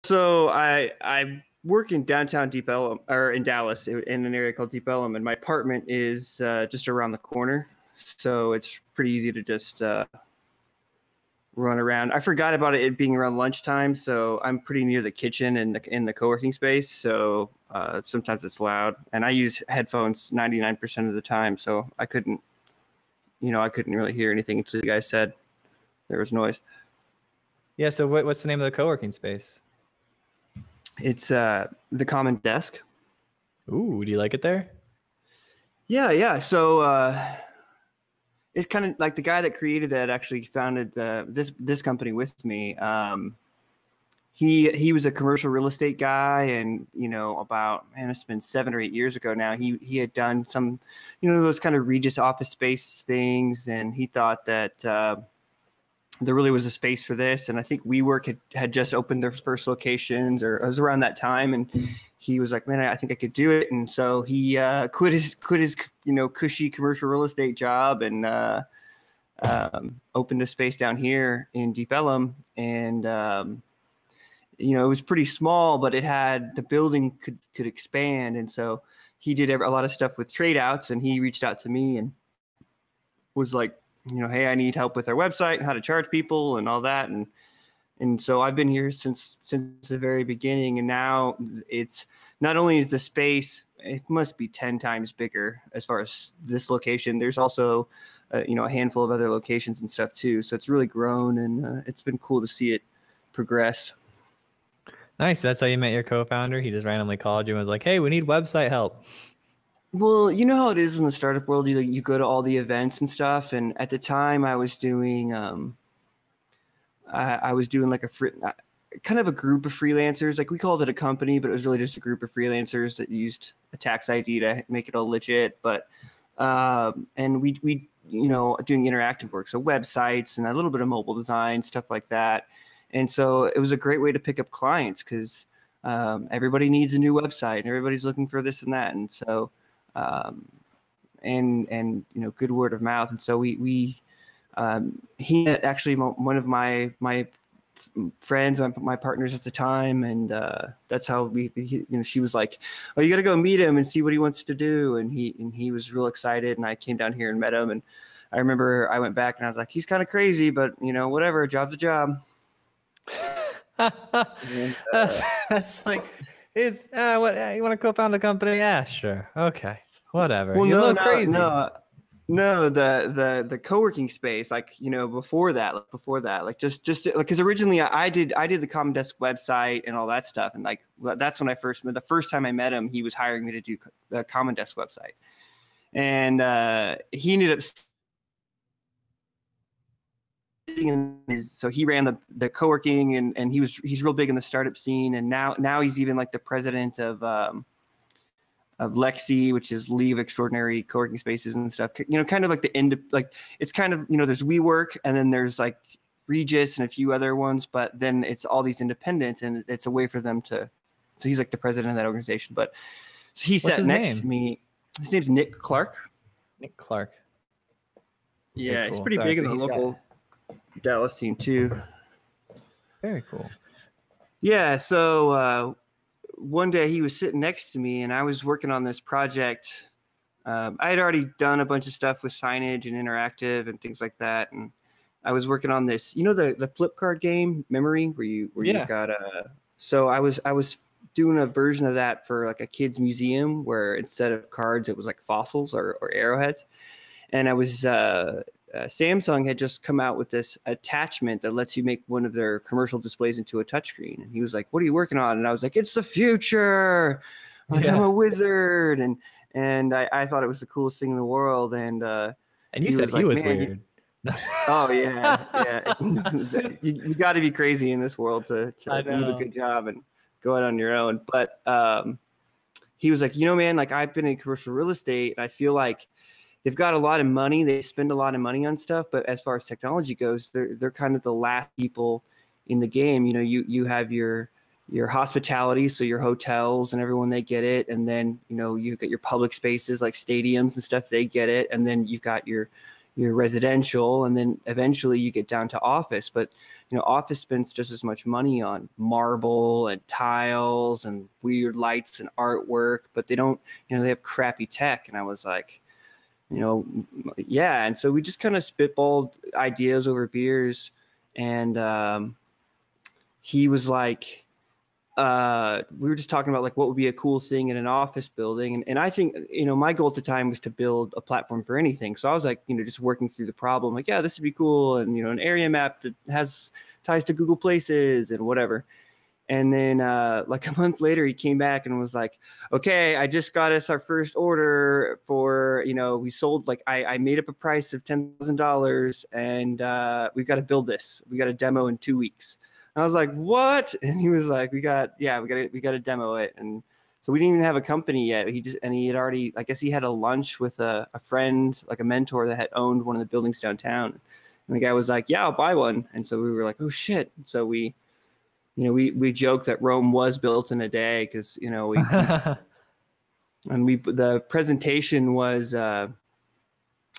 So I work in downtown Deep Ellum, or in Dallas, in an area called Deep Ellum, and my apartment is just around the corner. So it's pretty easy to just run around. I forgot about it being around lunchtime, so I'm pretty near the kitchen and in the co-working space. So sometimes it's loud, and I use headphones 99% of the time. So I couldn't really hear anything until you guys said there was noise. Yeah. So what's the name of the co-working space? It's the Common Desk. Ooh, do you like it there? Yeah. So it's kind of like the guy that created that actually founded this company with me. He was a commercial real estate guy, and it's been 7 or 8 years ago now. He had done some, those kind of Regis office space things, and he thought that there really was a space for this. And I think WeWork had just opened their first locations, or it was around that time. And he was like, man, I think I could do it. And so he quit his cushy commercial real estate job and opened a space down here in Deep Ellum. And, it was pretty small, but it had, the building could expand. And so he did a lot of stuff with trade outs, and he reached out to me and was like, hey, I need help with our website and how to charge people and all that. And so I've been here since the very beginning. And now it's not only is the space, it must be 10 times bigger as far as this location. There's also, a handful of other locations and stuff too. So it's really grown, and it's been cool to see it progress. Nice. That's how you met your co-founder? He just randomly called you and was like, hey, we need website help. Well, you know how it is in the startup world. You go to all the events and stuff. And at the time, I was doing like kind of a group of freelancers. Like, we called it a company, but it was really just a group of freelancers that used a tax ID to make it all legit. But and we doing interactive work, so websites and a little bit of mobile design, stuff like that. And so it was a great way to pick up clients, because everybody needs a new website and everybody's looking for this and that. And so and good word of mouth. And so he met actually one of my friends, my partners at the time, and that's how she was like, oh, you got to go meet him and see what he wants to do. And he was real excited, and I came down here and met him. And I remember I went back and I was like, he's kind of crazy, but whatever, job's a job. And, that's like, it's what, you want to co-found a company? Yeah, sure, okay, whatever. Well, you look crazy. No, the co-working space, like, before that, like just like, because originally I did the Common Desk website and all that stuff, and like that's when the first time I met him, he was hiring me to do the Common Desk website, and he ended up. So he ran the co-working, and he's real big in the startup scene, and now he's even like the president of Lexi, which is League of Extraordinary Co-working Spaces and stuff. Kind of like the end, like it's kind of, there's WeWork, and then there's like Regis and a few other ones, but then it's all these independents, and it's a way for them to. So he's like the president of that organization. But so he sat next to me. His name's Nick Clark. Nick Clark. Yeah, cool. He's pretty big in the local Dallas scene too. Very cool. Yeah, so one day he was sitting next to me, and I was working on this project. I had already done a bunch of stuff with signage and interactive and things like that, and I was working on this, the flip card game Memory, where you got so I was doing a version of that for like a kids museum, where instead of cards it was like fossils or arrowheads. And I was Samsung had just come out with this attachment that lets you make one of their commercial displays into a touchscreen. And he was like, what are you working on? And I was like, it's the future. Like, I'm a wizard. And I thought it was the coolest thing in the world. And you said he was weird. Oh, yeah. You got to be crazy in this world to do a good job and go out on your own. But he was like, man, like, I've been in commercial real estate, and I feel like they've got a lot of money. They spend a lot of money on stuff, but as far as technology goes, they're kind of the last people in the game. You have your hospitality, so your hotels and everyone, they get it, and then you got your public spaces like stadiums and stuff, they get it, and then you've got your residential, and then eventually you get down to office. But office spends just as much money on marble and tiles and weird lights and artwork, but they don't, they have crappy tech. And I was like, yeah. And so we just kind of spitballed ideas over beers, and he was like, we were just talking about like what would be a cool thing in an office building. And I think, my goal at the time was to build a platform for anything. So I was like, just working through the problem, like, yeah, this would be cool. And, an area map that has ties to Google Places and whatever. And then like a month later, he came back and was like, okay, I just got us our first order for, we sold, like, I made up a price of $10,000 and we've got to build this. We got a demo in 2 weeks. And I was like, what? And he was like, we got to demo it. And so we didn't even have a company yet. He had already, I guess he had a lunch with a friend, like a mentor that had owned one of the buildings downtown. And the guy was like, yeah, I'll buy one. And so we were like, oh shit. And so we joke that Rome was built in a day because, the presentation was,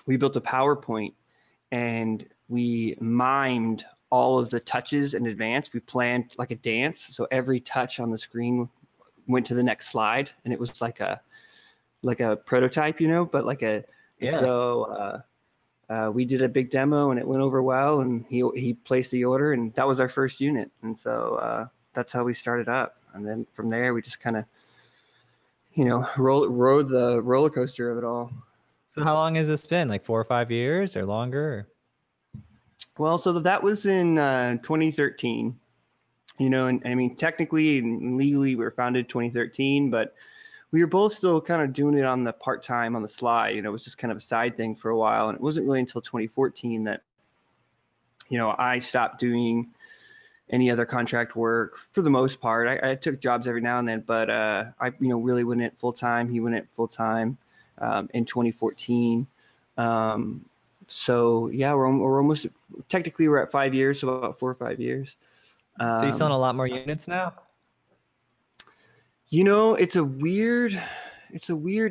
we built a PowerPoint and we mimed all of the touches in advance. We planned like a dance. So every touch on the screen went to the next slide, and it was like a prototype, but like a, yeah. So, we did a big demo and it went over well, and he placed the order, and that was our first unit. And so, that's how we started up. And then from there, we just kind of, rode the roller coaster of it all. So how long has this been? Like 4 or 5 years or longer? Well, so that was in 2013, and I mean, technically and legally we were founded 2013, but we were both still kind of doing it on the part-time on the sly. It was just kind of a side thing for a while. And it wasn't really until 2014 that, I stopped doing any other contract work for the most part. I took jobs every now and then, but I, really went in full time. He went in full time in 2014. So yeah, we're almost, technically we're at 5 years, so about 4 or 5 years. So you're selling a lot more units now? It's a weird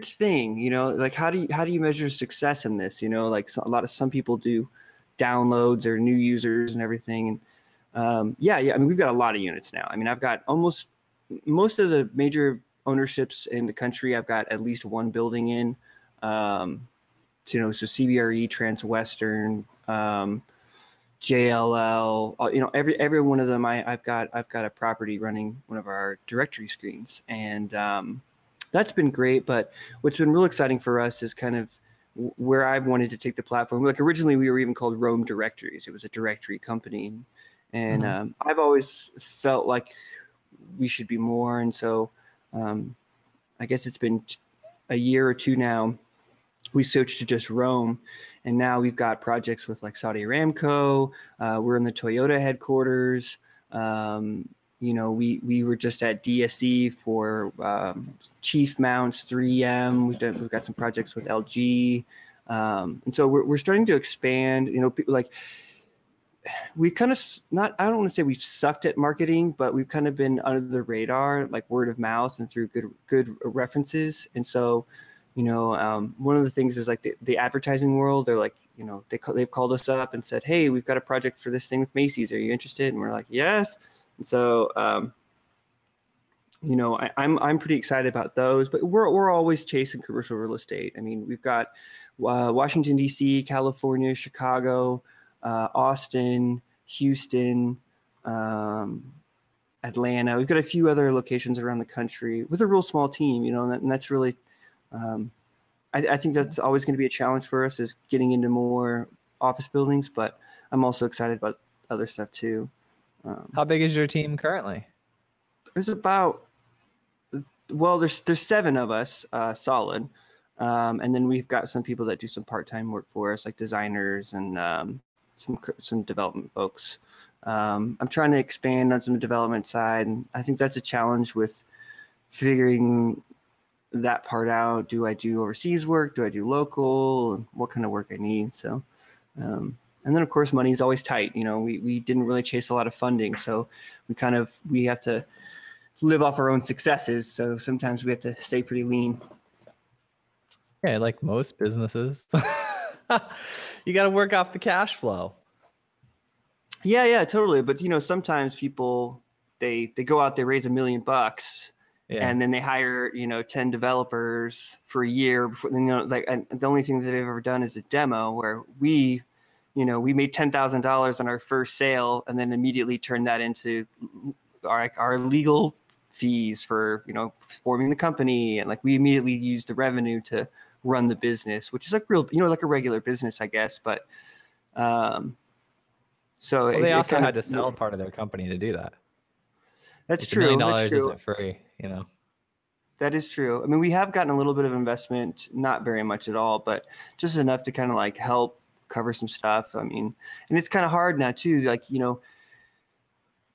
thing, like how do you measure success in this? Like some people do downloads or new users and everything. And yeah. I mean, we've got a lot of units now. I mean, I've got most of the major ownerships in the country. I've got at least one building in, so CBRE, Transwestern, JLL, every one of them, I've got a property running one of our directory screens, and that's been great. But what's been real exciting for us is kind of where I've wanted to take the platform. Like originally, we were even called Rome Directories. It was a directory company, and I've always felt like we should be more. And so, I guess it's been a year or two now. We switched to just Rome, and now we've got projects with like Saudi Aramco. We're in the Toyota headquarters. We were just at DSE for Chief Mounts, 3M. We've got some projects with LG, and so we're starting to expand. People like we kind of not. I don't want to say we've sucked at marketing, but we've kind of been under the radar, like word of mouth and through good references, and so. One of the things is like the advertising world, they're like, they've called us up and said, hey, we've got a project for this thing with Macy's. Are you interested? And we're like, yes. And so, I'm pretty excited about those, but we're always chasing commercial real estate. I mean, we've got Washington, D.C., California, Chicago, Austin, Houston, Atlanta. We've got a few other locations around the country with a real small team, and that's really, I think that's always going to be a challenge for us, is getting into more office buildings, but I'm also excited about other stuff too. How big is your team currently? There's about, there's 7 of us, solid. And then we've got some people that do some part-time work for us, like designers and some development folks. I'm trying to expand on some development side, and I think that's a challenge with figuring that part out. Do I do overseas work? Do I do local? And what kind of work I need? So, and then of course money is always tight. We didn't really chase a lot of funding, so we have to live off our own successes. So sometimes we have to stay pretty lean. Yeah, like most businesses, you got to work off the cash flow. Yeah, totally. But sometimes people they go out, they raise $1 million, Yeah. and then they hire 10 developers for a year before. Like, and the only thing that they've ever done is a demo where we made $10,000 on our first sale, and then immediately turned that into our legal fees for forming the company, and like we immediately used the revenue to run the business, which is like real, like a regular business, I guess. But so Well, they it also kind had of to sell part of their company to do that. that's Like, $1 true. million That's true. isn't free, you know? That is true. I mean, we have gotten a little bit of investment, not very much at all, but just enough to kind of like help cover some stuff. I mean, and it's kind of hard now too. Like,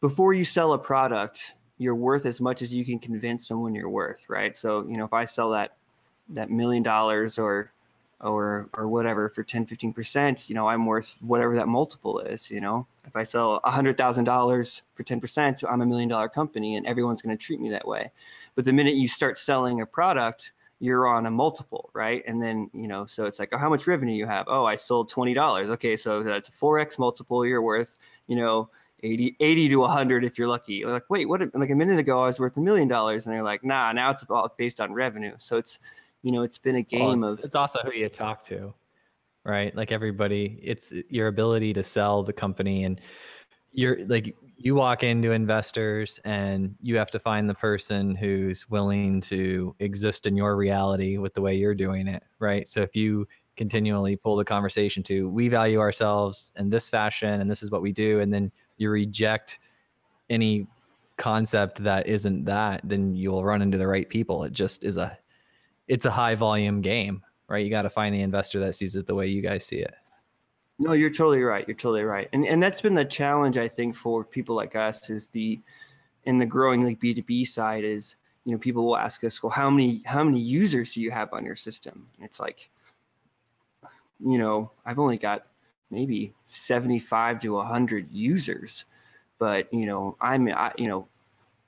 before you sell a product, you're worth as much as you can convince someone you're worth, right? So, if I sell that $1 million or whatever for 10-15%, I'm worth whatever that multiple is. If I sell $100,000 for 10%, I'm $1 million company, and everyone's going to treat me that way. But the minute you start selling a product, you're on a multiple, right? And then, so it's like, oh, how much revenue you have? Oh, I sold $20. Okay, so that's a 4x multiple. You're worth, 80 to 100 if you're lucky. You're like, wait, what? Like a minute ago, I was worth $1 million, and they're like, nah, now it's all based on revenue. So it's, it's been a game of. It's also who you talk to, right? Like everybody, it's your ability to sell the company, and you're like, you walk into investors and you have to find the person who's willing to exist in your reality with the way you're doing it, right? So if you continually pull the conversation to, we value ourselves in this fashion and this is what we do, and then you reject any concept that isn't that, then you'll run into the right people. It just is it's a high volume game, right? You got to find the investor that sees it the way you guys see it. No, you're totally right. You're totally right. And that's been the challenge, I think, for people like us, is in the growing like B2B side is, people will ask us, well, how many users do you have on your system? And it's like, I've only got maybe 75 to 100 users, but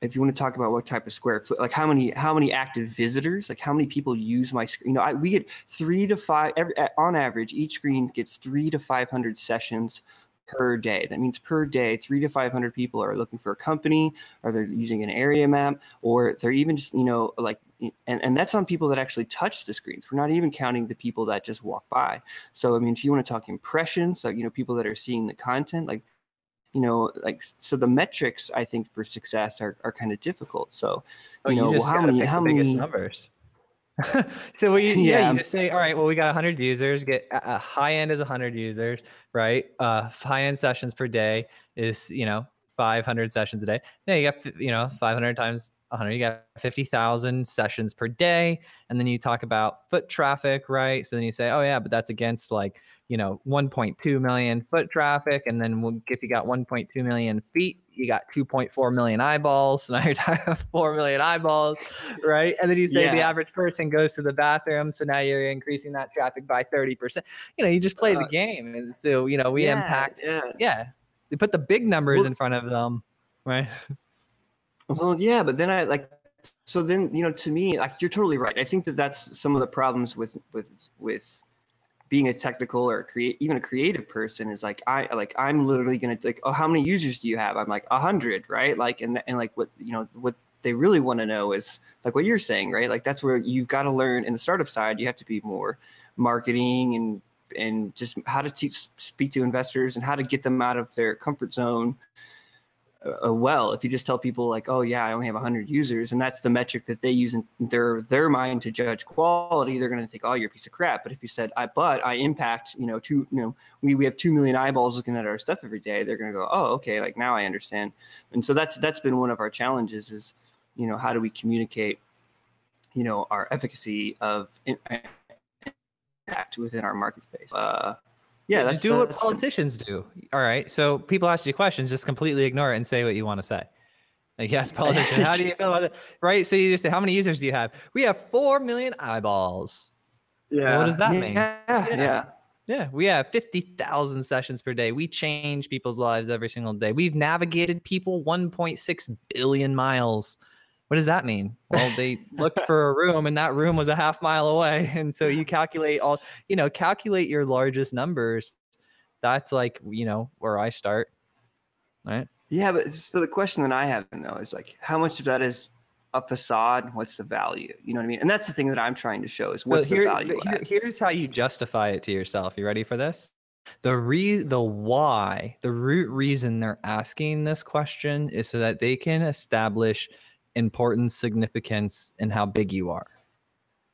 if you want to talk about what type of square foot, like how many active visitors, like how many people use my screen, we get 3 to 5 on average. Each screen gets 300 to 500 sessions per day. That means per day, 300 to 500 people are looking for a company, or they're using an area map, or they're even just, and that's on people that actually touch the screens. We're not even counting the people that just walk by. So, I mean, if you want to talk impressions, like, people that are seeing the content, like, so the metrics, I think, for success are kind of difficult. So, well, how many biggest numbers? So you just say, all right, well, we got 100 users, get a high end is 100 users, right? High end sessions per day is, 500 sessions a day. Yeah, you got, 500 times 100, you got 50,000 sessions per day. And then you talk about foot traffic, right? So then you say, oh yeah, but that's against like, 1.2 million foot traffic. And then if you got 1.2 million feet, you got 2.4 million eyeballs. So now you're talking about 4 million eyeballs, right? And then you say the average person goes to the bathroom. So now you're increasing that traffic by 30%. You just play the game. And so, we impact. Yeah. They put the big numbers in front of them, right? Well, yeah, but then so then, to me, like, you're totally right. I think that that's some of the problems with being a technical or even a creative person, is like, I'm literally going to like, oh, how many users do you have? I'm like 100, right? Like, and like what they really want to know is like what you're saying, right? Like, that's where you've got to learn in the startup side. You have to be more marketing and just how to speak to investors and how to get them out of their comfort zone. Well, if you just tell people like, oh yeah, I only have 100 users, and that's the metric that they use in their mind to judge quality, they're going to think, oh, you're a piece of crap. But if you said, I impact, we have 2 million eyeballs looking at our stuff every day, they're going to go, oh, okay, like now I understand. And so that's been one of our challenges is, how do we communicate, our efficacy of impact within our market space. Yeah, just do what politicians do. All right. So people ask you questions, just completely ignore it and say what you want to say. Like, yes, politician, how do you feel about it? Right. So you just say, how many users do you have? We have 4 million eyeballs. Yeah. Well, what does that mean? Yeah. We have 50,000 sessions per day. We change people's lives every single day. We've navigated people 1.6 billion miles. What does that mean? Well, they looked for a room and that room was a half mile away. And so you calculate calculate your largest numbers. That's like, where I start. right? Yeah, but so the question that I have though is like, how much of that is a facade? What's the value? You know what I mean? And that's the thing that I'm trying to show is what's the value add? Here's how you justify it to yourself. You ready for this? The root reason they're asking this question is so that they can establish importance, significance, and how big you are.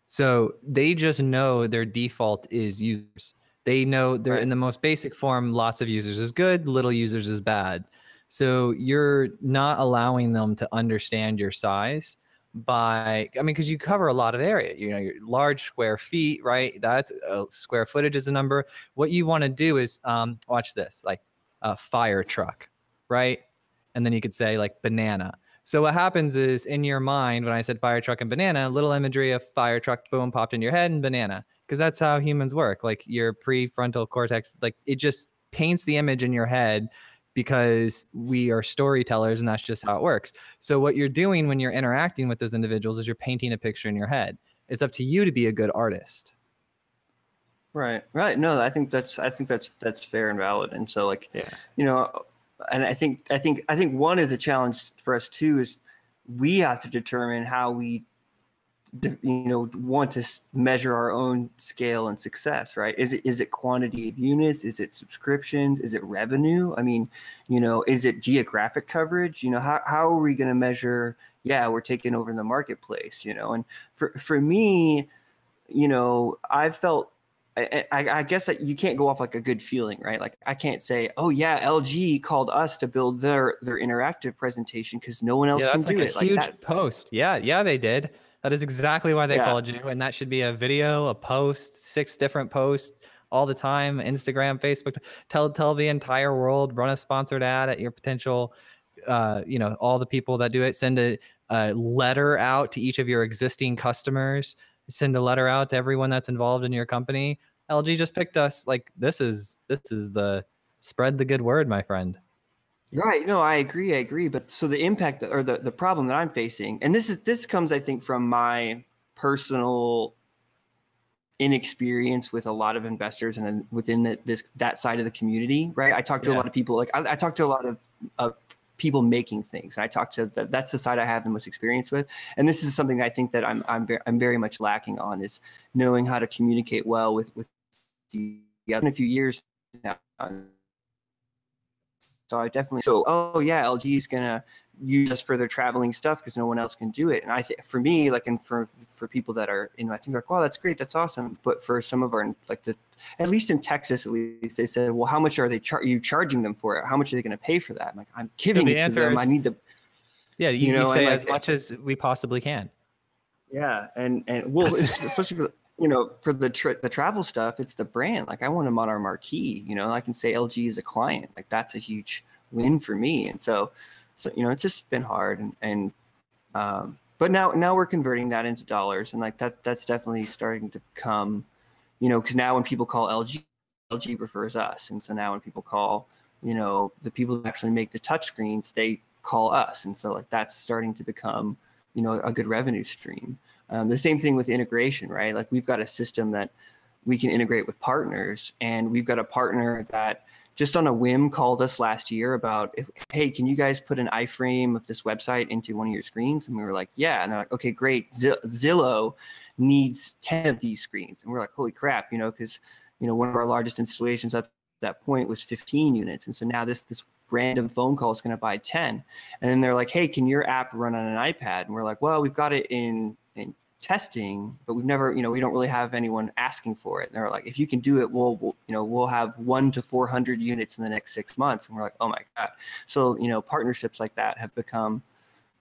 So they just know their default is users. They know they're in the most basic form, lots of users is good, little users is bad. So you're not allowing them to understand your size by, I mean, because you cover a lot of area, you know, your large square feet, right? That's square footage is a number. What you want to do is, watch this, like a fire truck, right? And then you could say like banana. So what happens is in your mind, when I said fire truck and banana, little imagery of fire truck, boom, popped in your head and banana, because that's how humans work. Like your prefrontal cortex, like it just paints the image in your head because we are storytellers and that's just how it works. So what you're doing when you're interacting with those individuals is you're painting a picture in your head. It's up to you to be a good artist. Right. No, I think that's fair and valid. And so like, you know, and I think one is a challenge for us too is we have to determine how we, you know, want to measure our own scale and success, right? Is it quantity of units? Is it subscriptions? Is it revenue? I mean, you know, is it geographic coverage? You know, how are we going to measure, yeah, we're taking over the marketplace, you know? And for me, you know, I've felt, I guess that you can't go off like a good feeling, right? Like I can't say, oh yeah, LG called us to build their interactive presentation because no one else can do it. Like that post. Yeah, they did. That is exactly why they called you. And that should be a video, a post, 6 different posts all the time, Instagram, Facebook. Tell the entire world, run a sponsored ad at your potential, you know, all the people that do it. Send a letter out to each of your existing customers. Send a letter out to everyone that's involved in your company. LG just picked us. Like this is the spread the good word, my friend. Right. No, I agree. But so the impact or the problem that I'm facing, and this comes, I think, from my personal inexperience with a lot of investors and within that side of the community, right? I talk to a lot of people, like I talk to a lot of people making things. And I talk to that's the side I have the most experience with. And this is something I think that I'm very much lacking on is knowing how to communicate well with the other. In a few years now. So I definitely, oh yeah, LG is going to use us for their traveling stuff because no one else can do it. And I think for me, like, and for people that are, you know, I think like, wow, that's great. That's awesome. But for some of our, like at least in Texas, at least they said, well, how much are they you charging them for it? How much are they going to pay for that? I'm like, I'm giving it to them. I need to, you know, say as much as we possibly can. Yeah. And well, especially for, you know, for the travel stuff, it's the brand. Like I want them on our marquee, you know, I can say LG is a client, like that's a huge win for me. And so, you know, it's just been hard but now we're converting that into dollars and like that's definitely starting to come, you know, because now when people call LG refers us. And so now when people call, you know, the people who actually make the touch screens, they call us. And so like that's starting to become, you know, a good revenue stream. The same thing with integration, right? Like we've got a system that we can integrate with partners, and we've got a partner that just on a whim called us last year about, hey, can you guys put an iframe of this website into one of your screens? And we were like, yeah. And they're like, okay, great. Zillow needs 10 of these screens. And we're like, holy crap, you know, because, you know, one of our largest installations up to that point was 15 units. And so now this random phone call is going to buy 10. And then they're like, hey, can your app run on an iPad? And we're like, well, we've got it in testing, but we've never, you know, we don't really have anyone asking for it. And they're like, if you can do it, we'll have 1 to 400 units in the next 6 months. And we're like, oh my God. So, you know, partnerships like that have become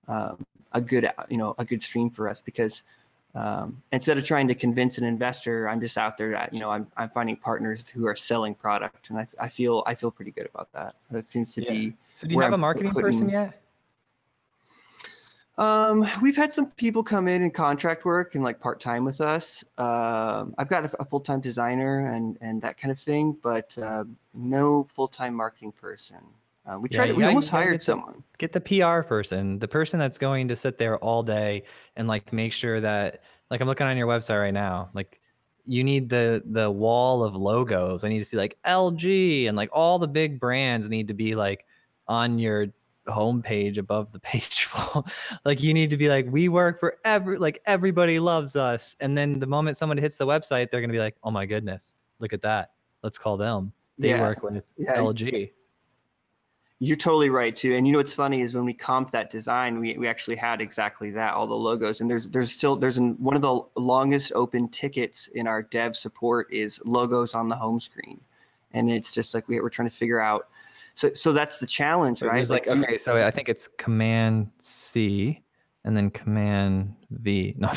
a good stream for us because instead of trying to convince an investor, I'm just out there, you know, I'm finding partners who are selling product. And I feel pretty good about that. That seems to be. So do you have a marketing person yet? We've had some people come in and contract work and like part-time with us. I've got a full-time designer and that kind of thing, but no full-time marketing person. We almost hired someone. Get the PR person, the person that's going to sit there all day and like make sure that, like I'm looking on your website right now, like you need the wall of logos. I need to see like LG and like all the big brands need to be like on your homepage above the page full. Like you need to be like, we work for everybody loves us. And then the moment someone hits the website, they're going to be like, oh my goodness, look at that. Let's call them. They work with LG. You're totally right too. And you know what's funny is when we comped that design, we actually had exactly that, all the logos. And there's one of the longest open tickets in our dev support is logos on the home screen. And it's just like we're trying to figure out. So that's the challenge, right? It's like okay, so I think it's Command C and then Command V. No.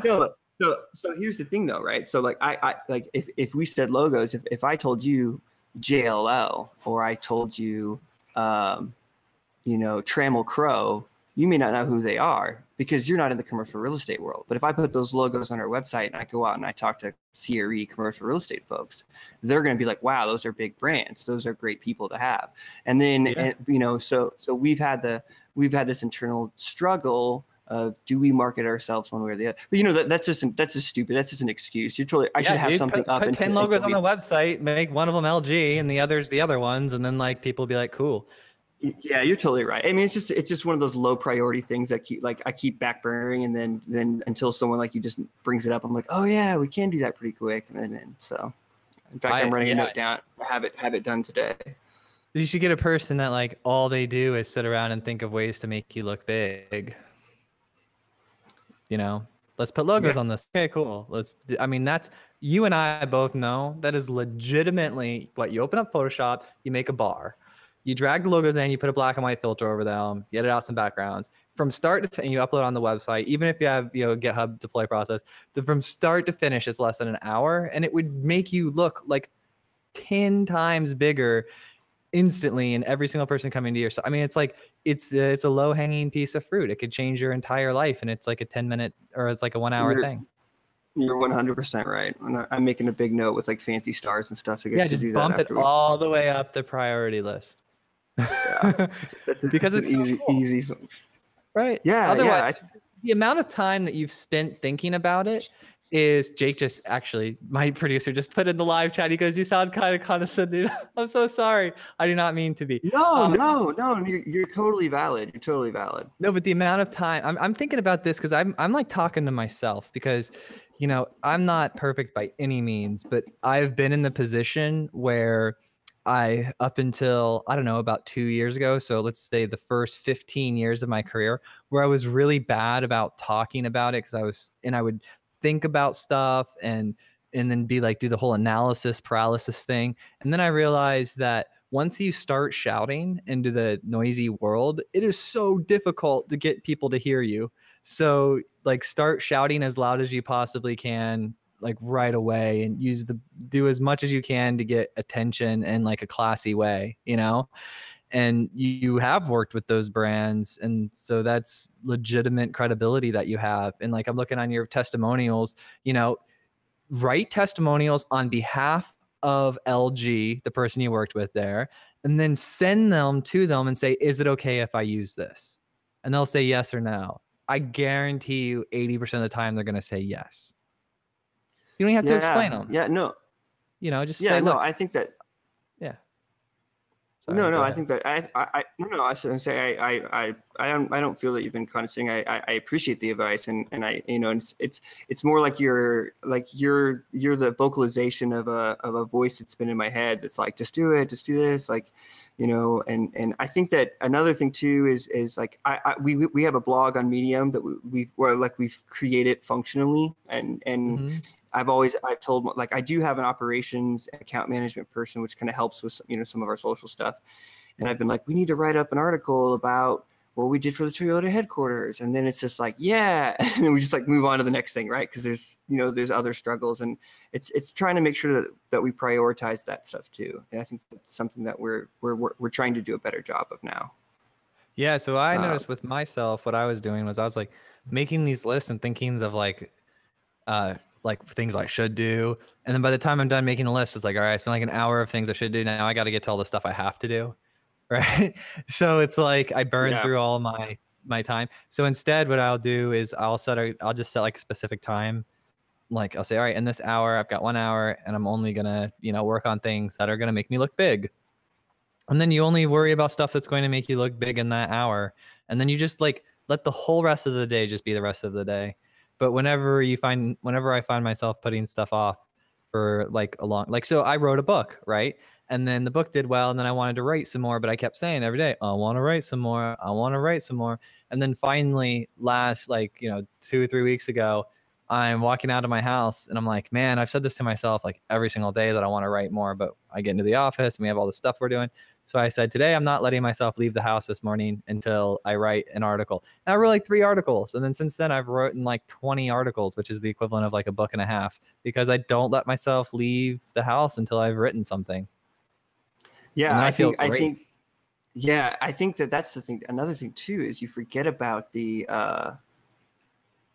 No. So here's the thing though, right? So like I like if we said logos, if I told you JLL or I told you Trammell Crow, you may not know who they are because you're not in the commercial real estate world. But if I put those logos on our website and I go out and I talk to CRE commercial real estate folks, they're going to be like, wow, those are big brands. Those are great people to have. And then, so we've had this internal struggle of do we market ourselves one way or the other? But that's just stupid. That's just an excuse. I should have something up. Put 10 logos on the website, make one of them LG and the others the other ones. And then like people be like, cool. Yeah, you're totally right. I mean, it's just one of those low priority things that I keep backburnering, and then until someone like you just brings it up, I'm like, oh yeah, we can do that pretty quick, and then so. In fact, I'm writing a note down. Have it done today. You should get a person that like all they do is sit around and think of ways to make you look big. Let's put logos on this. Okay, cool. That's you and I both know that is legitimately what you open up Photoshop, you make a bar. You drag the logos in, you put a black and white filter over them, you edit out some backgrounds. From start to and you upload on the website, even if you have GitHub deploy process, from start to finish, it's less than an hour, and it would make you look like 10 times bigger instantly, and every single person coming to your site. I mean, it's like it's a low-hanging piece of fruit. It could change your entire life, and it's like a 10-minute or it's like a 1-hour thing. You're 100% right. I'm making a big note with like fancy stars and stuff to get to do that. Just bump it all the way up the priority list. Yeah, because it's easy. Right. Yeah. Otherwise, the amount of time that you've spent thinking about it is Jake just actually, my producer just put in the live chat. He goes, you sound kind of condescending. I'm so sorry. I do not mean to be. No. You're totally valid. You're totally valid. No, but the amount of time I'm thinking about this because I'm like talking to myself because, I'm not perfect by any means, but I've been in the position where up until, I don't know, about 2 years ago. So let's say the first 15 years of my career where I was really bad about talking about it because I would think about stuff and then be like, do the whole analysis paralysis thing. And then I realized that once you start shouting into the noisy world, it is so difficult to get people to hear you. So like start shouting as loud as you possibly can, like right away, and do as much as you can to get attention in like a classy way, and you have worked with those brands. And so that's legitimate credibility that you have. And like, I'm looking on your testimonials, write testimonials on behalf of LG, the person you worked with there, and then send them to them and say, is it okay if I use this? And they'll say yes or no. I guarantee you 80% of the time, they're going to say yes. You don't even have to explain them. Yeah, no. Just say, look. I think that. Yeah. Sorry, no, I think that I was going to say I don't feel that you've been condescending. I appreciate the advice, and I it's more like you're the vocalization of a voice that's been in my head that's like, just do it, just do this, like, and I think that another thing too is like we have a blog on Medium that we've created functionally, and mm-hmm. I've told, like, I do have an operations account management person, which kind of helps with, some of our social stuff. And I've been like, we need to write up an article about what we did for the Toyota headquarters. And then it's just like, yeah. And we just like move on to the next thing, right? Because there's other struggles, and it's trying to make sure that we prioritize that stuff too. And I think that's something that we're trying to do a better job of now. Yeah. So I noticed with myself, what I was doing was I was like making these lists and thinking of like things I should do. And then by the time I'm done making the list, it's like, all right, I spent like an hour of things I should do. Now I got to get to all the stuff I have to do. Right. So it's like, I burn through all my time. So instead what I'll do is I'll just set like a specific time. Like I'll say, all right, in this hour, I've got 1 hour and I'm only going to, work on things that are going to make me look big. And then you only worry about stuff that's going to make you look big in that hour. And then you just like let the whole rest of the day just be the rest of the day. But whenever I find myself putting stuff off for like a long, like, so I wrote a book, right? And then the book did well, and then I wanted to write some more, but I kept saying every day, I want to write some more. I want to write some more. And then finally last, like, 2 or 3 weeks ago, I'm walking out of my house and I'm like, man, I've said this to myself like every single day that I want to write more, but I get into the office and we have all this stuff we're doing. So I said, today I'm not letting myself leave the house this morning until I write an article. And I wrote like 3 articles. And then since then I've written like 20 articles, which is the equivalent of like a book and a half, because I don't let myself leave the house until I've written something. Yeah, I think that's the thing. Another thing too is you forget about the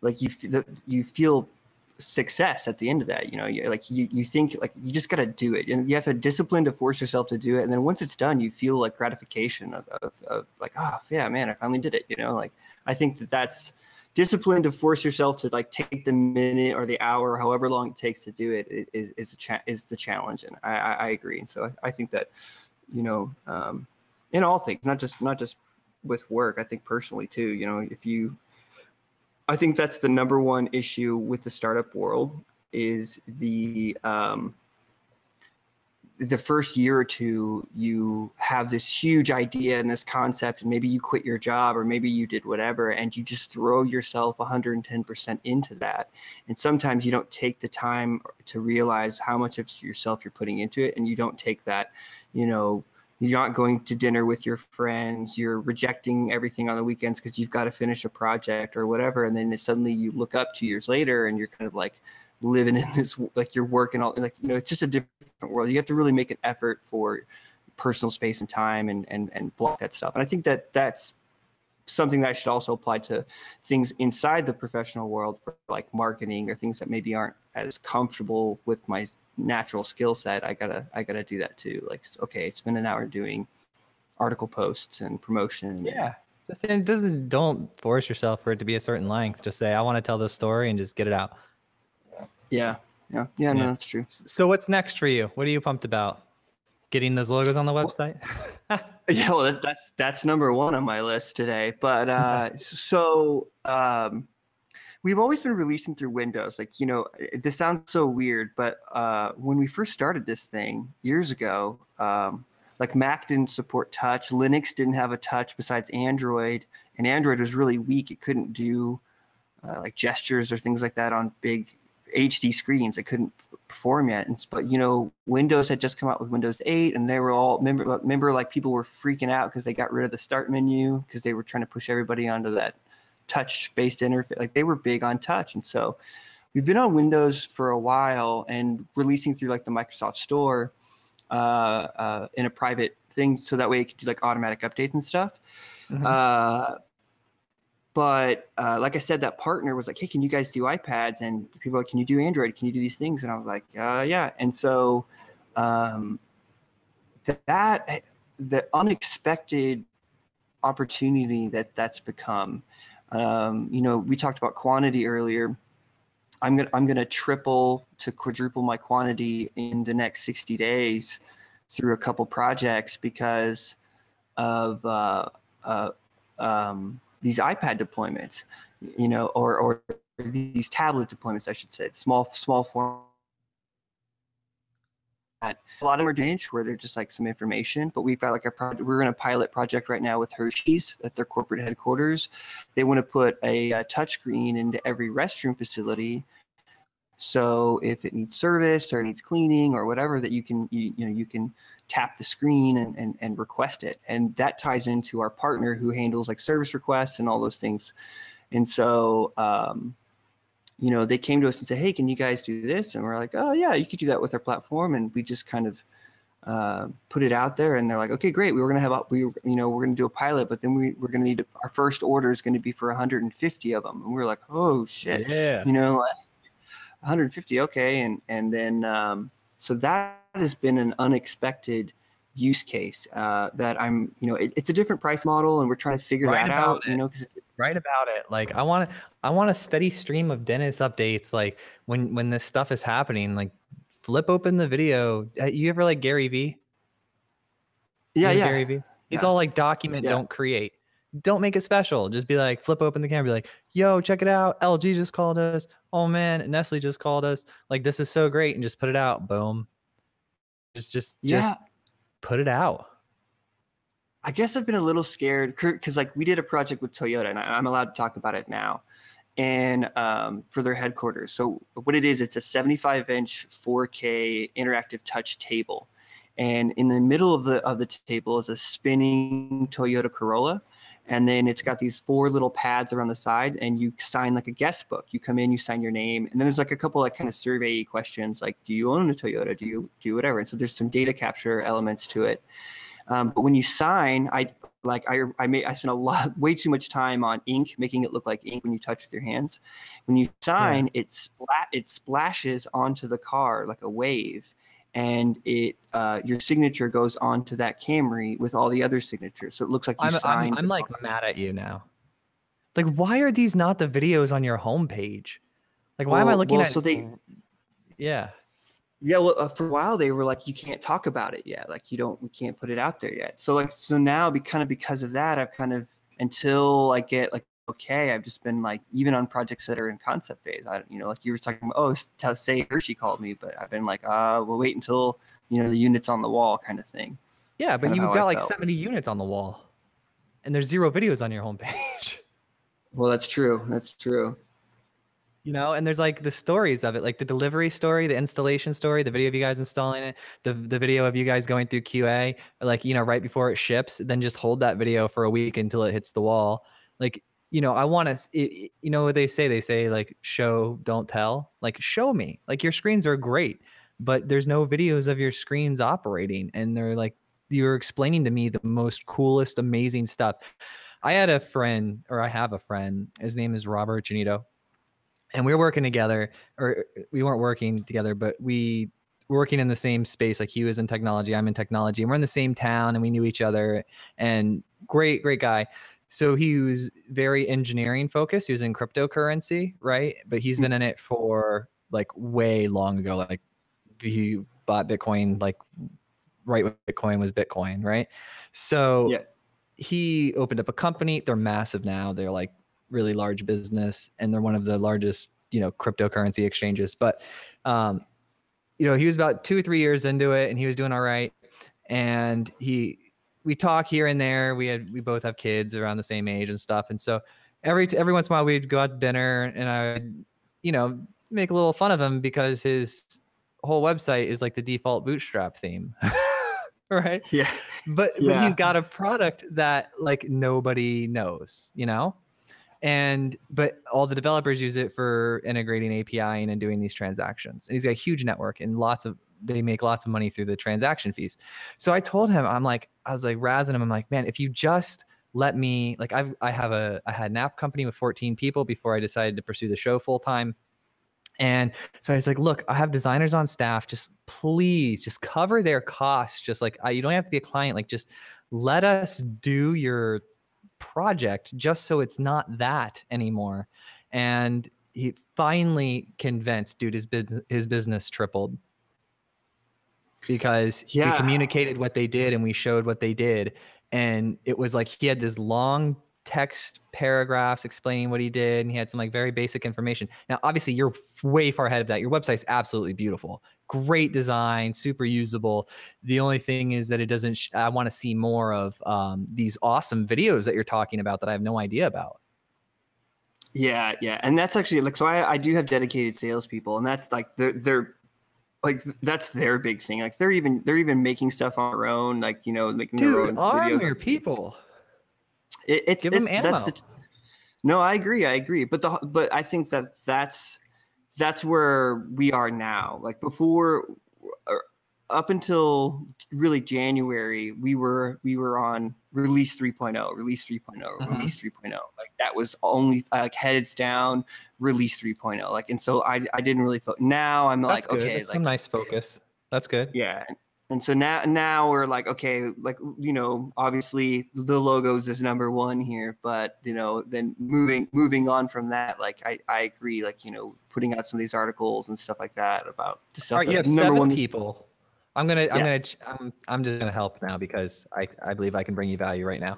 like you feel success at the end of that. You think like you just got to do it, and you have a discipline to force yourself to do it. And then once it's done, you feel like gratification of like, oh yeah, man, I finally did it. Like I think that's discipline to force yourself to like take the minute or the hour, however long it takes to do it is the challenge. And I agree. And so I think that, in all things, not just with work, I think personally too, I think that's the number one issue with the startup world is the first year or two, you have this huge idea and this concept, and maybe you quit your job or maybe you did whatever, and you just throw yourself 110% into that. And sometimes you don't take the time to realize how much of yourself you're putting into it. And you don't take that, you're not going to dinner with your friends. You're rejecting everything on the weekends because you've got to finish a project or whatever. And then suddenly you look up 2 years later and you're kind of like living in this, like you're working all like, it's just a different world. You have to really make an effort for personal space and time and block that stuff. And I think that's something that should also apply to things inside the professional world for like marketing or things that maybe aren't as comfortable with my natural skill set. I gotta do that too. Like, okay, spend an hour doing article posts and promotion. Yeah. Don't force yourself for it to be a certain length. Just say, I want to tell this story and just get it out. Yeah. No, that's true. So what's next for you? What are you pumped about? Getting those logos on the website? Yeah, well, that's number one on my list today. But we've always been releasing through Windows. Like, this sounds so weird, but when we first started this thing years ago, like Mac didn't support touch, Linux didn't have a touch besides Android, and Android was really weak. It couldn't do like gestures or things like that on big HD screens. It couldn't perform yet. But Windows had just come out with Windows 8, and they were all remember like people were freaking out because they got rid of the start menu because they were trying to push everybody onto that touch-based interface. Like they were big on touch. And so we've been on Windows for a while and releasing through like the Microsoft Store in a private thing, so that way it could do like automatic updates and stuff. Mm-hmm. But like I said, that partner was like, hey, can you guys do iPads? And people were like, can you do Android? Can you do these things? And I was like, yeah. And so the unexpected opportunity that's become, we talked about quantity earlier. I'm gonna triple to quadruple my quantity in the next 60 days through a couple projects because of these iPad deployments, or these tablet deployments, I should say, small form. A lot of them are doing where they're just like some information, but we've got like we're in a pilot project right now with Hershey's at their corporate headquarters. They want to put a touchscreen into every restroom facility. So if it needs service or needs cleaning or whatever, that you can tap the screen and request it. And that ties into our partner who handles like service requests and all those things. And so, they came to us and said, hey, can you guys do this? And we're like, oh yeah, you could do that with our platform. And we just kind of put it out there, and they're like, okay, great. We're going to do a pilot, but then we're going to need our first order is going to be for 150 of them. And we're like, oh shit, yeah. 150. Okay. And then, so that has been an unexpected use case that I'm, it's a different price model, and we're trying to figure that out, Write about it. Like I want a steady stream of Dennis updates. Like when this stuff is happening, like flip open the video. You ever like Gary Vee? Yeah, yeah. Gary Vee? He's all like document, don't create. Don't make it special. Just be like, flip open the camera, be like, yo, check it out. LG just called us. Oh man, Nestle just called us. Like, this is so great. And just put it out. Boom. Just put it out. I guess I've been a little scared because like we did a project with Toyota, and I'm allowed to talk about it now, and for their headquarters. So what it is, it's a 75-inch 4K interactive touch table. And in the middle of the table is a spinning Toyota Corolla. And then it's got these 4 little pads around the side, and you sign like a guest book. You come in, you sign your name, and then there's like a couple like kind of survey questions, like, do you own a Toyota? Do you do whatever? And so there's some data capture elements to it. But when you sign, I spent way too much time on ink, making it look like ink when you touch with your hands. When you sign, it splashes onto the car like a wave. And your signature goes onto that Camry with all the other signatures, so it looks like you signed. I'm like mad at you now. Like, why are these not the videos on your homepage? Like, why am I looking at? So they, well, for a while they were like, you can't talk about it yet. Like, we can't put it out there yet. So now, because of that, I've kind of, until I get like, okay, I've just been like, even on projects that are in concept phase, like you were talking about, say Hershey called me, but I've been like, we'll wait until, the unit's on the wall kind of thing. Yeah, but you've got like 70 units on the wall and there's 0 videos on your homepage. Well, that's true. That's true. And there's like the stories of it, like the delivery story, the installation story, the video of you guys installing it, the video of you guys going through QA, like, right before it ships, then just hold that video for a week until it hits the wall. Like, I want to, what they say like, show, don't tell. Like, show me. Like, your screens are great, but there's no videos of your screens operating. And they're like, you're explaining to me the most coolest, amazing stuff. I have a friend, his name is Robert Janito, and we were working together, or we weren't working together, but we were working in the same space. Like, he was in technology, I'm in technology, and we're in the same town, and we knew each other, and great guy. So he was very engineering focused. He was in cryptocurrency, right? But he's been in it for like way long ago. Like, he bought Bitcoin, like right when Bitcoin was Bitcoin, right? So he opened up a company. They're massive now. They're like really large business, and they're one of the largest, cryptocurrency exchanges. But, he was about 2 or 3 years into it, and he was doing all right. And we talk here and there. We both have kids around the same age and stuff. And so every once in a while we'd go out to dinner, and I would, make a little fun of him because his whole website is like the default Bootstrap theme. Right. Yeah. But he's got a product that like nobody knows, but all the developers use it for integrating API and doing these transactions. And he's got a huge network, and they make lots of money through the transaction fees. So I told him, I was like razzing him. I'm like, man, if you just let me, like, I had an app company with 14 people before I decided to pursue the show full time. And so I was like, look, I have designers on staff. Just please just cover their costs. Just like, you don't have to be a client. Like, just let us do your project just so it's not that anymore. And he finally convinced, dude, his business tripled. Because we communicated what they did and we showed what they did. And it was like, he had this long text paragraphs explaining what he did, and he had some like very basic information. Now, obviously you're way far ahead of that. Your website's absolutely beautiful, great design, super usable. The only thing is that it doesn't, I want to see more of these awesome videos that you're talking about that I have no idea about. Yeah. And that's actually like, so I do have dedicated salespeople, and that's like, they're like, that's their big thing. Like, they're even making stuff on their own, like, making their own arm videos. Your people. Give them ammo. No, I agree. But I think that's where we are now. Like, before, up until really January, we were on release 3.0, release 3.0. Like, that was only like heads down, release 3.0. Like, and so I didn't really now I'm That's like, good. okay, That's like some nice focus. That's good. Yeah. And so now we're like, okay, like, obviously the logos is number one here, but, then moving on from that, like, I agree, like, putting out some of these articles and stuff like that about the stuff. You have 7 people. I'm just gonna help now because I believe I can bring you value right now.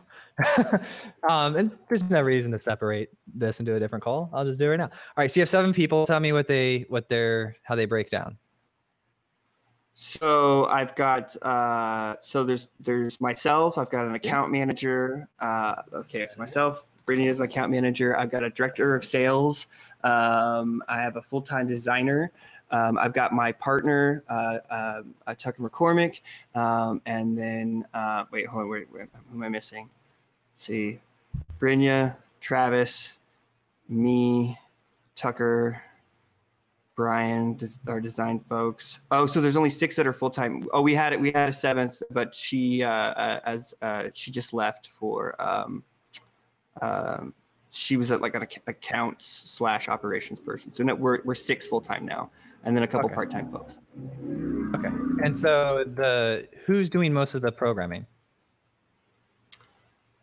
And there's no reason to separate this and do a different call. I'll just do it right now. All right. So you have 7 people. Tell me how they break down. So I've got so there's myself. I've got an account manager. Okay, so myself. Brittany is my account manager. I've got a director of sales. I have a full-time designer. I've got my partner, Tucker McCormick, and then wait, hold on, wait, who am I missing? Let's see, Brynja, Travis, me, Tucker, Brian, our design folks. Oh, so there's only 6 that are full time. Oh, we had a 7th, but she she just left for she was like an accounts / operations person. So no, we're 6 full time now, and then a couple part time folks. Okay. And so who's doing most of the programming?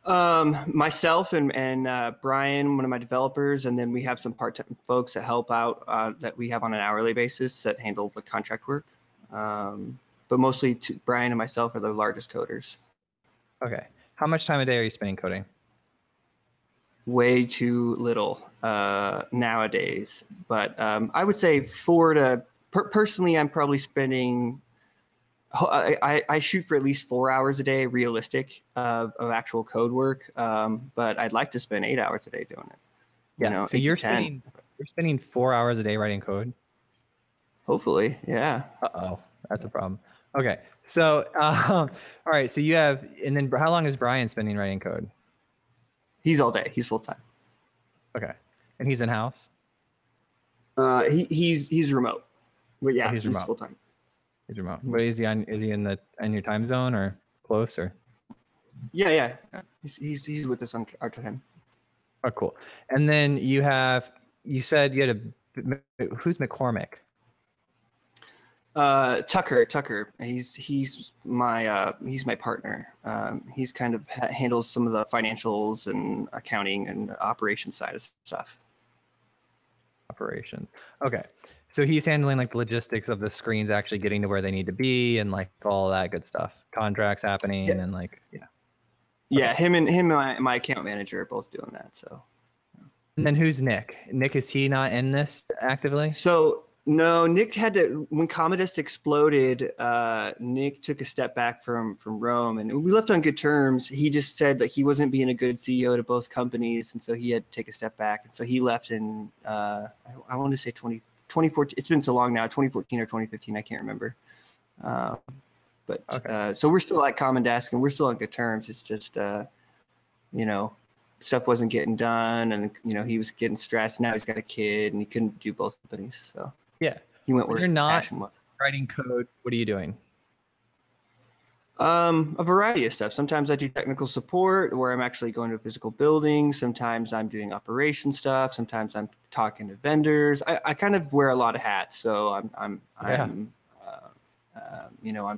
Myself and Brian, one of my developers, and then we have some part-time folks that help out that we have on an hourly basis that handle the contract work. But mostly Brian and myself are the largest coders. Okay. How much time a day are you spending coding? Way too little nowadays, but I would say personally, I'm probably spending. I shoot for at least 4 hours a day, realistic of actual code work. But I'd like to spend 8 hours a day doing it. Yeah. So you're spending 4 hours a day writing code. Hopefully, yeah. Uh-oh, that's a problem. Okay. So, all right. So you have, and then how long is Brian spending writing code? He's all day. He's full time. Okay. And he's in house? He's remote. But yeah, he's full time. He's remote. But is he in your time zone or close or? Yeah. He's with us on our time. Oh, cool. And then you said you had who's McCormick? Tucker. He's my partner. He's kind of handles some of the financials and accounting and operations side of stuff. Operations. Okay. So he's handling like the logistics of the screens actually getting to where they need to be and like all that good stuff. Contracts happening and like, yeah. Yeah, him and my account manager are both doing that. So. And then who's Nick? Nick, is he not in this actively? So no, Nick had to, when Commodus exploded, Nick took a step back from Rome, and we left on good terms. He just said that he wasn't being a good CEO to both companies, and so he had to take a step back. And so he left in, I want to say 2014. It's been so long now, 2014 or 2015, I can't remember. But okay. So we're still at Common Desk, and we're still on good terms. It's just, stuff wasn't getting done, and he was getting stressed. Now he's got a kid, and he couldn't do both companies. So yeah, he went where you're not writing code. What are you doing? A variety of stuff. Sometimes I do technical support, where I'm actually going to a physical building. Sometimes I'm doing operation stuff. Sometimes I'm talking to vendors. I kind of wear a lot of hats. So I'm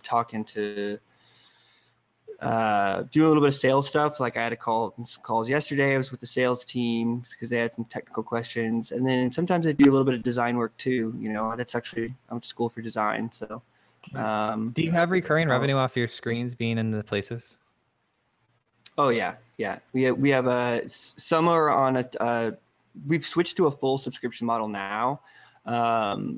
talking to. Doing a little bit of sales stuff. Like I had some calls yesterday. I was with the sales team because they had some technical questions. And then sometimes I do a little bit of design work too. That's actually, I'm at school for design. So, do you have recurring revenue off your screens being in the places? Oh yeah. Yeah. We have some are on we've switched to a full subscription model now.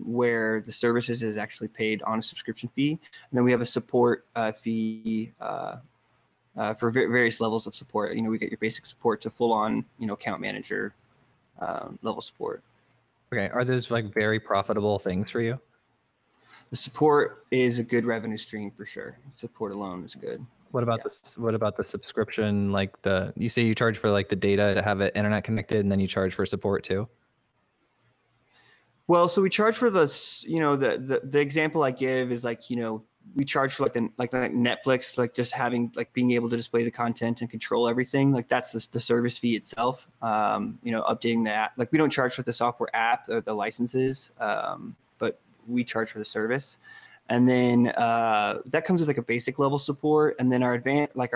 Where the services is actually paid on a subscription fee. And then we have a support fee for various levels of support. We get your basic support to full on, account manager level support. Okay. Are those like very profitable things for you? The support is a good revenue stream for sure. Support alone is good. What about what about the subscription? Like you say you charge for like the data to have it internet connected, and then you charge for support too? Well, so we charge for the example I give is like, we charge for like Netflix, like just having, like being able to display the content and control everything. Like that's the service fee itself, updating the app. Like we don't charge for the software app or the licenses, but we charge for the service. And then that comes with like a basic level support. And then our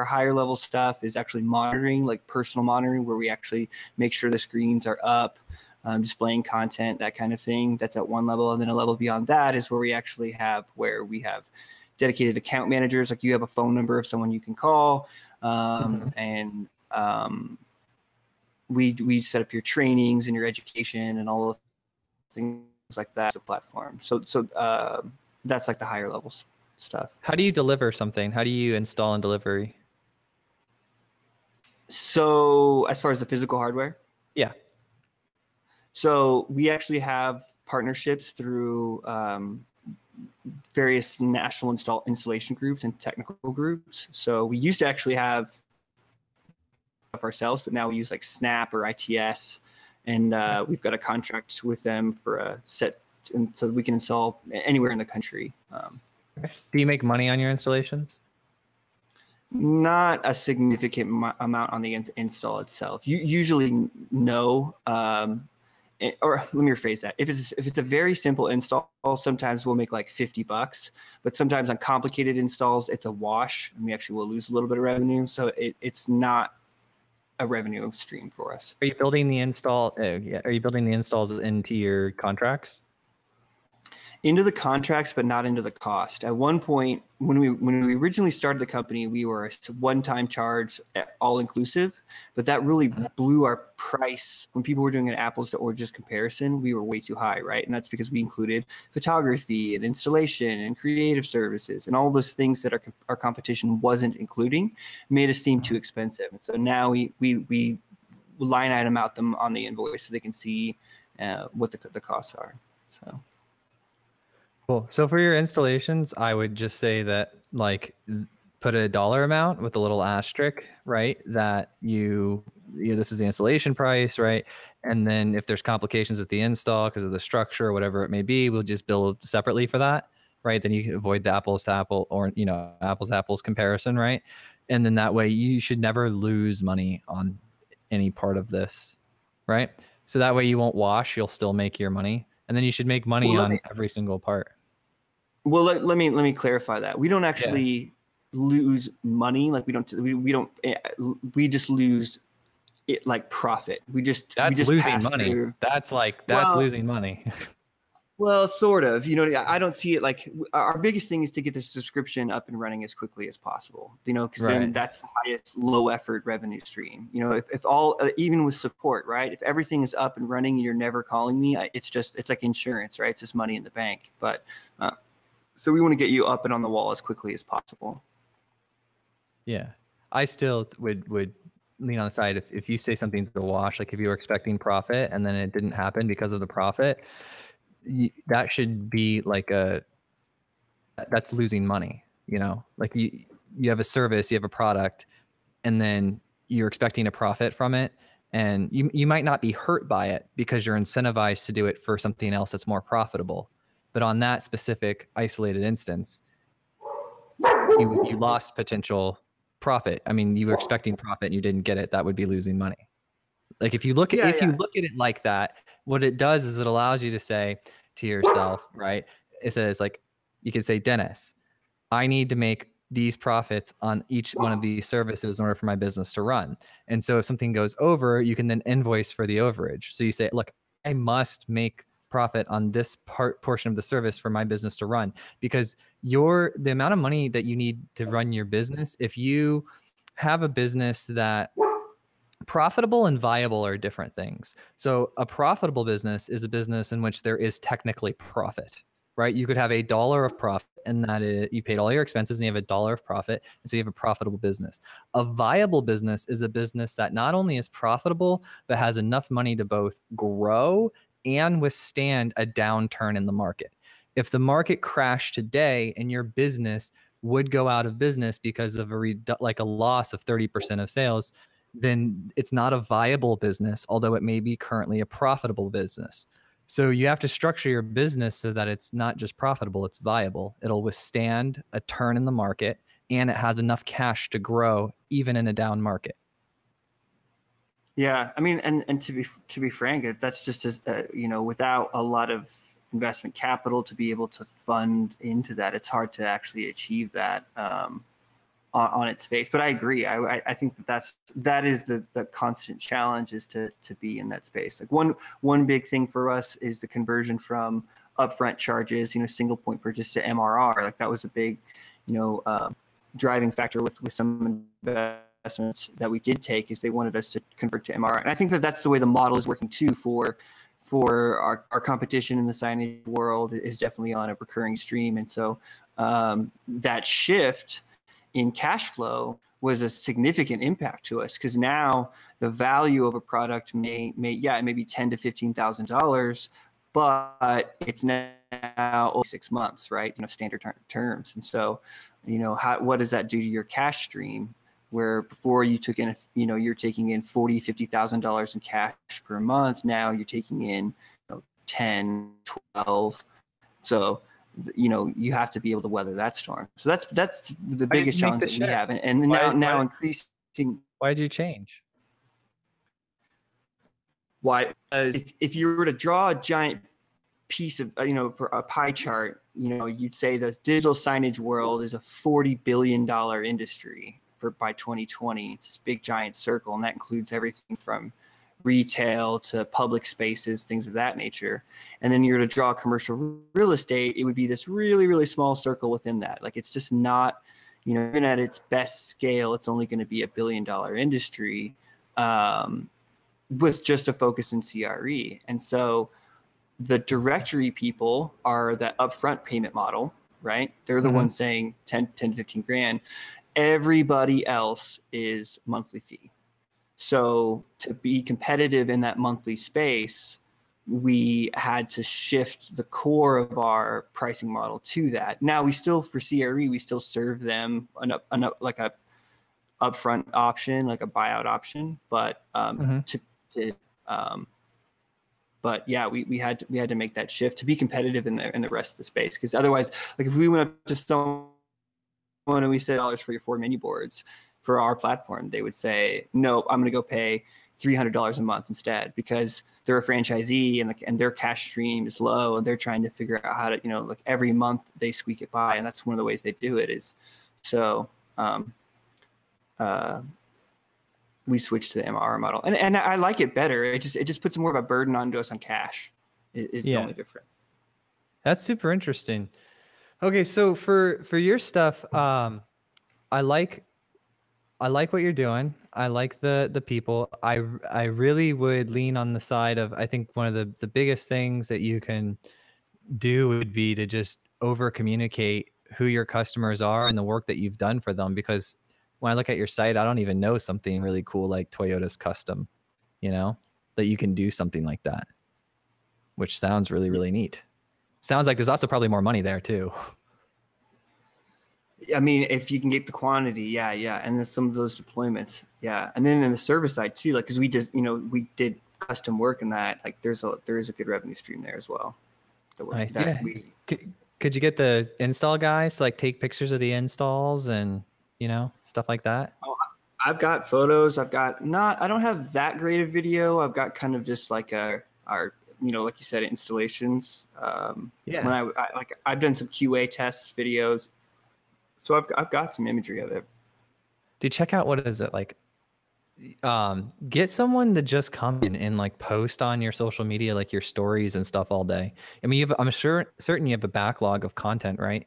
higher level stuff is actually monitoring, like personal monitoring, where we actually make sure the screens are up. Displaying content, that kind of thing. That's at one level. And then a level beyond that is where we have dedicated account managers. Like you have a phone number of someone you can call, and we set up your trainings and your education and all of things like that as a platform. So that's like the higher level stuff. How do you deliver something? How do you install and delivery? So as far as the physical hardware? Yeah. So we actually have partnerships through various national installation groups and technical groups. So we used to actually have ourselves, but now we use like Snap or ITS, and we've got a contract with them for a set, and so we can install anywhere in the country. Do you make money on your installations? Not a significant amount on the install itself. You usually no. Or let me rephrase that. If it's a very simple install, sometimes we'll make like $50, but sometimes on complicated installs, it's a wash, and we actually will lose a little bit of revenue. So it's not a revenue stream for us. Are you building the install? Are you building the installs into your contracts? Into the contracts, but not into the cost. At one point, when we originally started the company, we were a one-time charge, all inclusive, but that really blew our price. When people were doing an apples to oranges comparison, we were way too high, right? And that's because we included photography and installation and creative services and all those things that our competition wasn't including, made us seem too expensive. And so now we line item out them on the invoice so they can see what the costs are. So. Cool. So for your installations, I would just say that like put a dollar amount with a little asterisk, right? That this is the installation price, right? And then if there's complications with the install because of the structure or whatever it may be, we'll just bill separately for that, right? Then you can avoid the apples to apple or apples to apples comparison, right? And then that way you should never lose money on any part of this, right? So that way you won't wash, you'll still make your money. And then you should make money on every single part. Well, let me clarify that. We don't actually lose money. Like we just lose it like profit. That's losing money. Through. That's losing money. Well, sort of. I don't see it like our biggest thing is to get the subscription up and running as quickly as possible. Because then that's the highest low effort revenue stream. If all even with support, right? If everything is up and running and you're never calling me, it's like insurance, right? It's just money in the bank. But so we want to get you up and on the wall as quickly as possible. Yeah, I still would lean on the side if you say something's the wash, like if you were expecting profit and then it didn't happen because of the profit. That should be like that's losing money, like you have a service, you have a product, and then you're expecting a profit from it. And you might not be hurt by it because you're incentivized to do it for something else that's more profitable. But on that specific isolated instance, you lost potential profit. I mean, you were expecting profit and you didn't get it. That would be losing money. Like if you look at you look at it like that, what it does is it allows you to say to yourself, right? It says like, you can say, Dennis, I need to make these profits on each one of these services in order for my business to run. And so if something goes over, you can then invoice for the overage. So you say, look, I must make profit on this portion of the service for my business to run, because the amount of money that you need to run your business, if you have a business that profitable and viable are different things. So a profitable business is a business in which there is technically profit, right? You could have $1 of profit, and that is, you paid all your expenses and you have $1 of profit. And so you have a profitable business. A viable business is a business that not only is profitable, but has enough money to both grow and withstand a downturn in the market. If the market crashed today and your business would go out of business because of a loss of 30% of sales, then it's not a viable business, although it may be currently a profitable business. So you have to structure your business so that it's not just profitable, it's viable. It'll withstand a turn in the market, and it has enough cash to grow even in a down market. Yeah, I mean, and to be frank, that's just as without a lot of investment capital to be able to fund into that, it's hard to actually achieve that on its face. But I agree. I think that is the constant challenge, is to be in that space. Like one big thing for us is the conversion from upfront charges, single point purchase to MRR. Like that was a big, driving factor with some investments that we did take, is they wanted us to convert to MRR. And I think that that's the way the model is working too for our competition in the signage world, is definitely on a recurring stream. And so that shift in cash flow was a significant impact to us, because now the value of a product may be $10,000 to $15,000, but it's now over 6 months, right? Standard terms. And so, what does that do to your cash stream? Where before you took in, you're taking in $40,000, $50,000 in cash per month. Now you're taking in 10, 12. So, you have to be able to weather that storm. So that's the biggest challenge that we have. And now increasing. Why did you change? Why? If you were to draw a giant piece of, for a pie chart, you'd say the digital signage world is a $40 billion industry by 2020. It's this big giant circle, and that includes everything from retail to public spaces, things of that nature. And then you're to draw commercial real estate, it would be this really, really small circle within that. Like, it's just not, even at its best scale, it's only going to be $1 billion industry with just a focus in CRE. And so the directory people are that upfront payment model, right? They're the ones saying 10 to 15 grand. Everybody else is monthly fee. So to be competitive in that monthly space, we had to shift the core of our pricing model to that. Now we still, for CRE, we still serve them like a upfront option, like a buyout option, but but yeah, we had to make that shift to be competitive in the rest of the space. Because otherwise, like if we went up to someone and we said $4 for your 4 menu boards for our platform, they would say, nope, I'm going to go pay $300 a month instead, because they're a franchisee and their cash stream is low, and they're trying to figure out how to, like every month they squeak it by. And that's one of the ways they do it is, so we switched to the MRR model, and I like it better. It just puts more of a burden onto us on cash is the only difference. That's super interesting. Okay. So for your stuff, I like what you're doing. I like the people. I really would lean on the side of, I think one of the biggest things that you can do would be to just over communicate who your customers are and the work that you've done for them. Because when I look at your site, I don't even know something really cool like Toyota's Custom, that you can do something like that, which sounds really, really neat. Sounds like there's also probably more money there too. I mean, if you can get the quantity, yeah. And then some of those deployments, yeah. And then in the service side too, like, cause we just, we did custom work in that, like there is a good revenue stream there as well. Nice. Could you get the install guys to like take pictures of the installs and, stuff like that? Oh, I've got photos. I don't have that great a video. I've got kind of just like our, like you said, installations. When I've done some QA tests videos. So I've got some imagery of it. Dude, check out, what is it like? Get someone to just come in and like post on your social media, like your stories and stuff all day. I mean, I'm certain you have a backlog of content, right?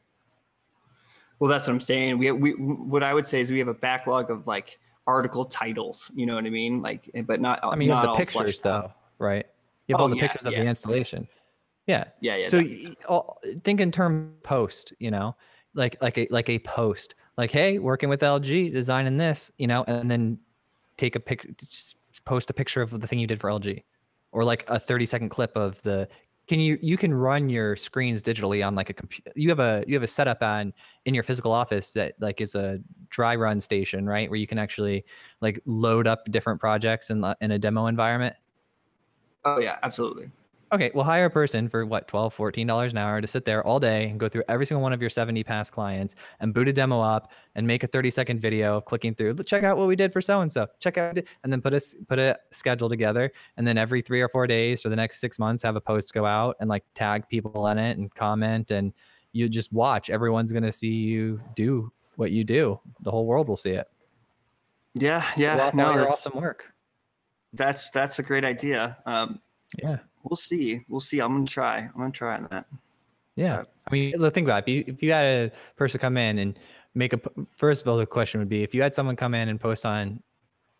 Well, that's what I'm saying. What I would say is we have a backlog of like article titles. You know what I mean? Like, but not. I mean, you have not the pictures though, right? You have all the pictures of the installation. Yeah. So think in terms of post, like a post, like, hey, working with LG, designing this, and then take a picture, post a picture of the thing you did for LG, or like a 30-second clip of you can run your screens digitally on like a computer. You have a setup in your physical office that like is a dry run station, right? Where you can actually like load up different projects in a demo environment. Oh yeah, absolutely. Okay, well, hire a person for what, $12, $14 an hour to sit there all day and go through every single one of your 70 past clients and boot a demo up and make a 30-second video of clicking through. Check out what we did for so-and-so. Check out, and then put a schedule together. And then every 3 or 4 days for the next 6 months, have a post go out and like tag people in it and comment. And you just watch. Everyone's going to see you do what you do. The whole world will see it. Yeah. No, that's awesome work. That's a great idea. Yeah. We'll see. We'll see. I'm gonna try on that. Yeah. I mean, think about it. If you had a person come in and make first of all, the question would be, if you had someone come in and post on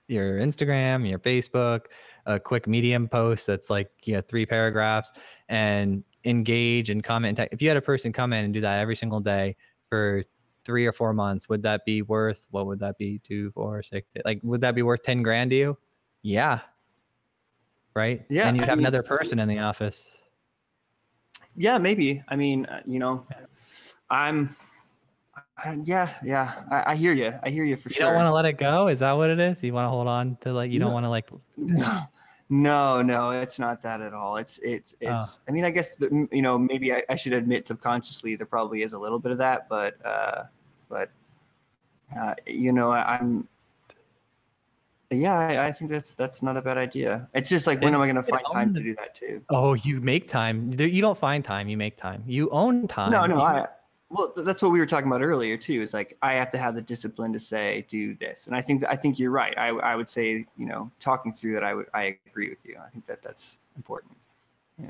your Instagram, your Facebook, a quick Medium post that's like, 3 paragraphs, and engage and comment. If you had a person come in and do that every single day for 3 or 4 months, would that be worth, what would that be? 2, 4, 6, like, would that be worth 10 grand to you? Yeah. Right. Yeah. And you'd have another person in the office. Yeah, maybe. I mean, I hear you. I hear you for sure. You don't want to let it go? Is that what it is? You want to hold on to, like, you don't want to, like... No, it's not that at all. It's I mean, I guess, maybe I should admit subconsciously there probably is a little bit of that, but I think that's not a bad idea. It's just like, when am I going to find time to do that too? Oh, you make time. You don't find time. You make time. You own time. No. Well, that's what we were talking about earlier too. Is like, I have to have the discipline to say, do this. And I think you're right. I would say, talking through that, I agree with you. I think that's important.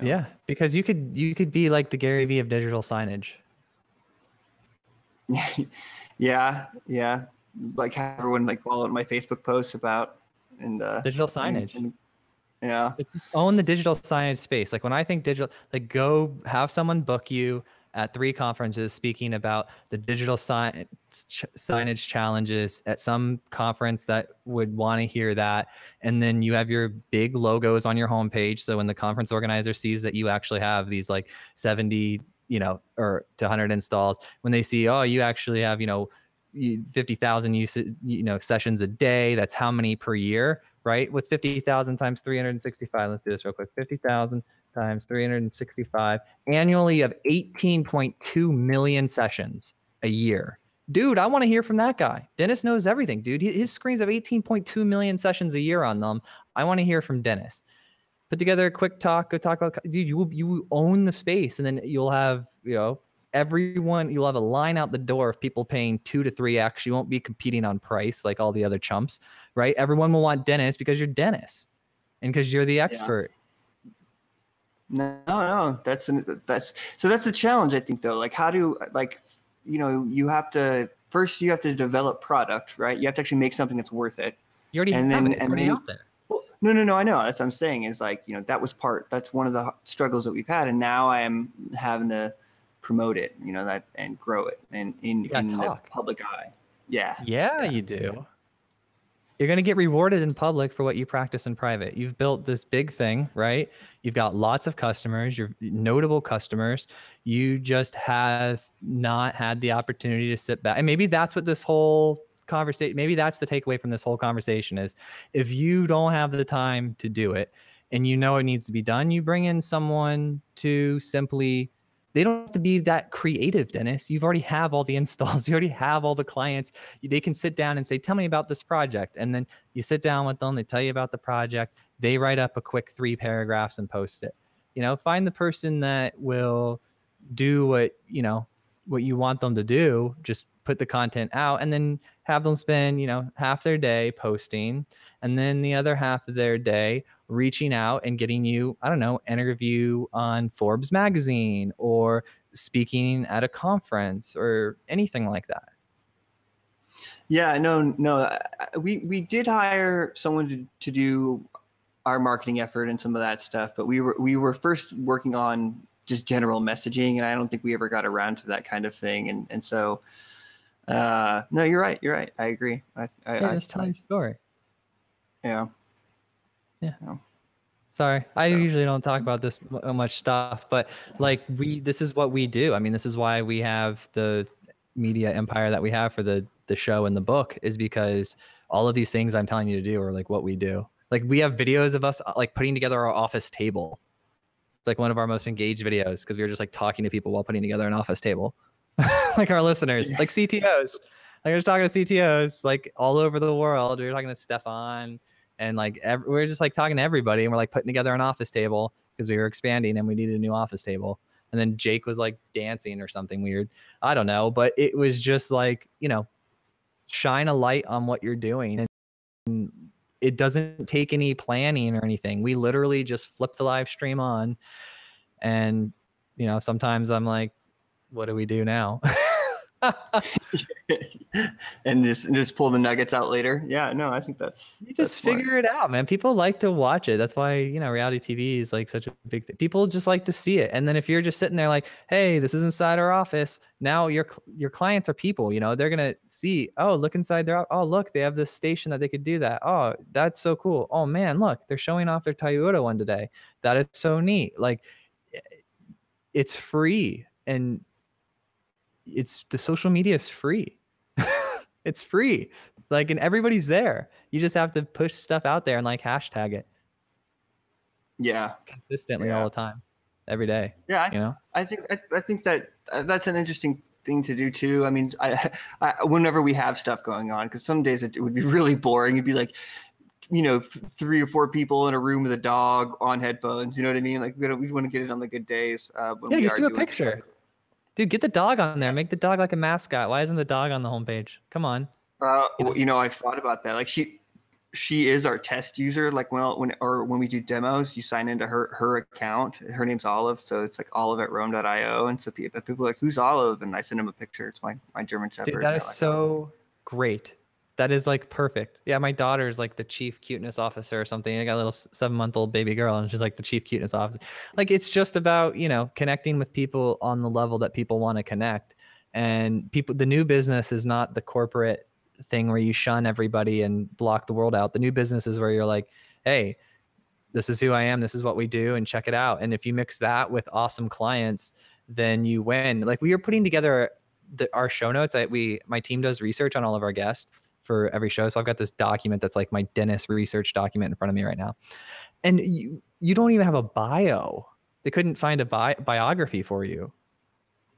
Yeah, because you could be like the Gary Vee of digital signage. Yeah. Like, have everyone like follow my Facebook posts about digital signage. Yeah. Own the digital signage space. Like, when I think digital, like, go have someone book you at 3 conferences speaking about the digital signage challenges at some conference that would want to hear that. And then you have your big logos on your homepage. So when the conference organizer sees that you actually have these like 70, or to 100 installs, when they see, oh, you actually have, 50,000 sessions a day, that's how many per year, right? What's 50,000 times 365? Let's do this real quick. 50,000 times 365. Annually, you have 18.2 million sessions a year. Dude, I want to hear from that guy. Dennis knows everything, dude. His screens have 18.2 million sessions a year on them. I want to hear from Dennis. Put together a quick talk. Go talk about, dude, you own the space, and then you'll have, everyone, you'll have a line out the door of people paying 2 to 3x. You won't be competing on price like all the other chumps, right? Everyone will want Dennis because you're Dennis and because you're the expert. Yeah. No, that's the challenge, I think, though. Like, how do, like, you have to develop product, right? You have to actually make something that's worth it. You already have it. It's already out there. Well, no, I know. That's what I'm saying, is like, that's one of the struggles that we've had. And now I am having to promote it, and grow it in the public eye. Yeah, you do. You're going to get rewarded in public for what you practice in private. You've built this big thing, right? You've got lots of customers, you're notable customers. You just have not had the opportunity to sit back. And maybe that's what this whole conversation, maybe that's the takeaway from this whole conversation, is if you don't have the time to do it and it needs to be done, you bring in someone to simply... They don't have to be that creative, Dennis. You already have all the installs. You already have all the clients. They can sit down and say, tell me about this project. And then you sit down with them. They tell you about the project. They write up a quick 3 paragraphs and post it. Find the person that will do what you want them to do. Just put the content out, and then have them spend, half their day posting, and then the other half of their day reaching out and getting you, I don't know, interview on Forbes magazine or speaking at a conference or anything like that. Yeah, no. We did hire someone to do our marketing effort and some of that stuff, but we were first working on just general messaging, and I don't think we ever got around to that kind of thing. And so, no, you're right. I agree. Just tell your story. Yeah. No. Sorry, I usually don't talk about this much stuff, but like this is what we do. I mean, this is why we have the media empire that we have for the show and the book, is because all of these things I'm telling you to do are like what we do. Like, we have videos of us like putting together our office table. It's like one of our most engaged videos, because we were just like talking to people while putting together an office table. Like, our listeners, like CTOs. Like, we're just talking to CTOs like all over the world. We were talking to Stefan, and like we're just like talking to everybody, and we're like putting together an office table because we were expanding and we needed a new office table. And then Jake was like dancing or something weird. I don't know, but it was just like, shine a light on what you're doing. And it doesn't take any planning or anything. We literally just flip the live stream on, and you know, sometimes I'm like, what do we do now? and just pull the nuggets out later. Yeah, no, I think you just figure it out, man. People like to watch it. That's why, you know, reality TV is like such a big thing. People just like to see it. And then if you're just sitting there like, hey, this is inside our office, now your clients are people, you know, they're gonna see, oh, look inside their, oh, look, they have this station that they could do that. Oh, that's so cool. Oh man, look, they're showing off their Toyota one today. That is so neat. Like, it's free, and the social media is free. It's free. Like, and everybody's there. You just have to push stuff out there and like hashtag it. Yeah. Consistently all the time, every day. Yeah. You know, I think that that's an interesting thing to do too. I mean, I whenever we have stuff going on, because some days it would be really boring. It'd be like, you know, 3 or 4 people in a room with a dog on headphones. You know what I mean? Like, we want to get it on the good days. When yeah, just do a picture. Dude, get the dog on there. Make the dog like a mascot. Why isn't the dog on the homepage? Come on. You know, I've thought about that. Like, she is our test user. Like when we do demos, you sign into her account. Her name's Olive, so it's like olive@roam.io. And so people are like, "Who's Olive?" And I send them a picture. It's my German Shepherd. Dude, that is like, so great. That is like perfect. Yeah, my daughter's like the chief cuteness officer or something. I got a little 7-month-old baby girl, and she's like the chief cuteness officer. Like, it's just about, you know, connecting with people on the level that people want to connect. And people, the new business is not the corporate thing where you shun everybody and block the world out. The new business is where you're like, hey, this is who I am. This is what we do, and check it out. And if you mix that with awesome clients, then you win. Like, we are putting together our show notes. My team does research on all of our guests for every show. So I've got this document that's like my Dennis research document in front of me right now. And you don't even have a bio. They couldn't find a biography for you.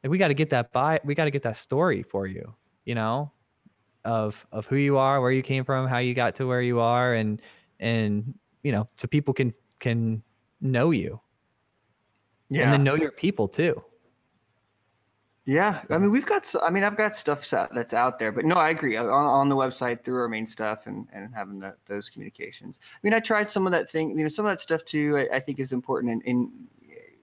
Like, we got to get that story for you, you know, of who you are, where you came from, how you got to where you are, and you know, so people can know you. Yeah. And then know your people too. Yeah, I mean, I've got stuff that's out there, but no, I agree, on the website through our main stuff and having those communications. I mean, I tried some of that thing, you know, some of that stuff too. I think is important in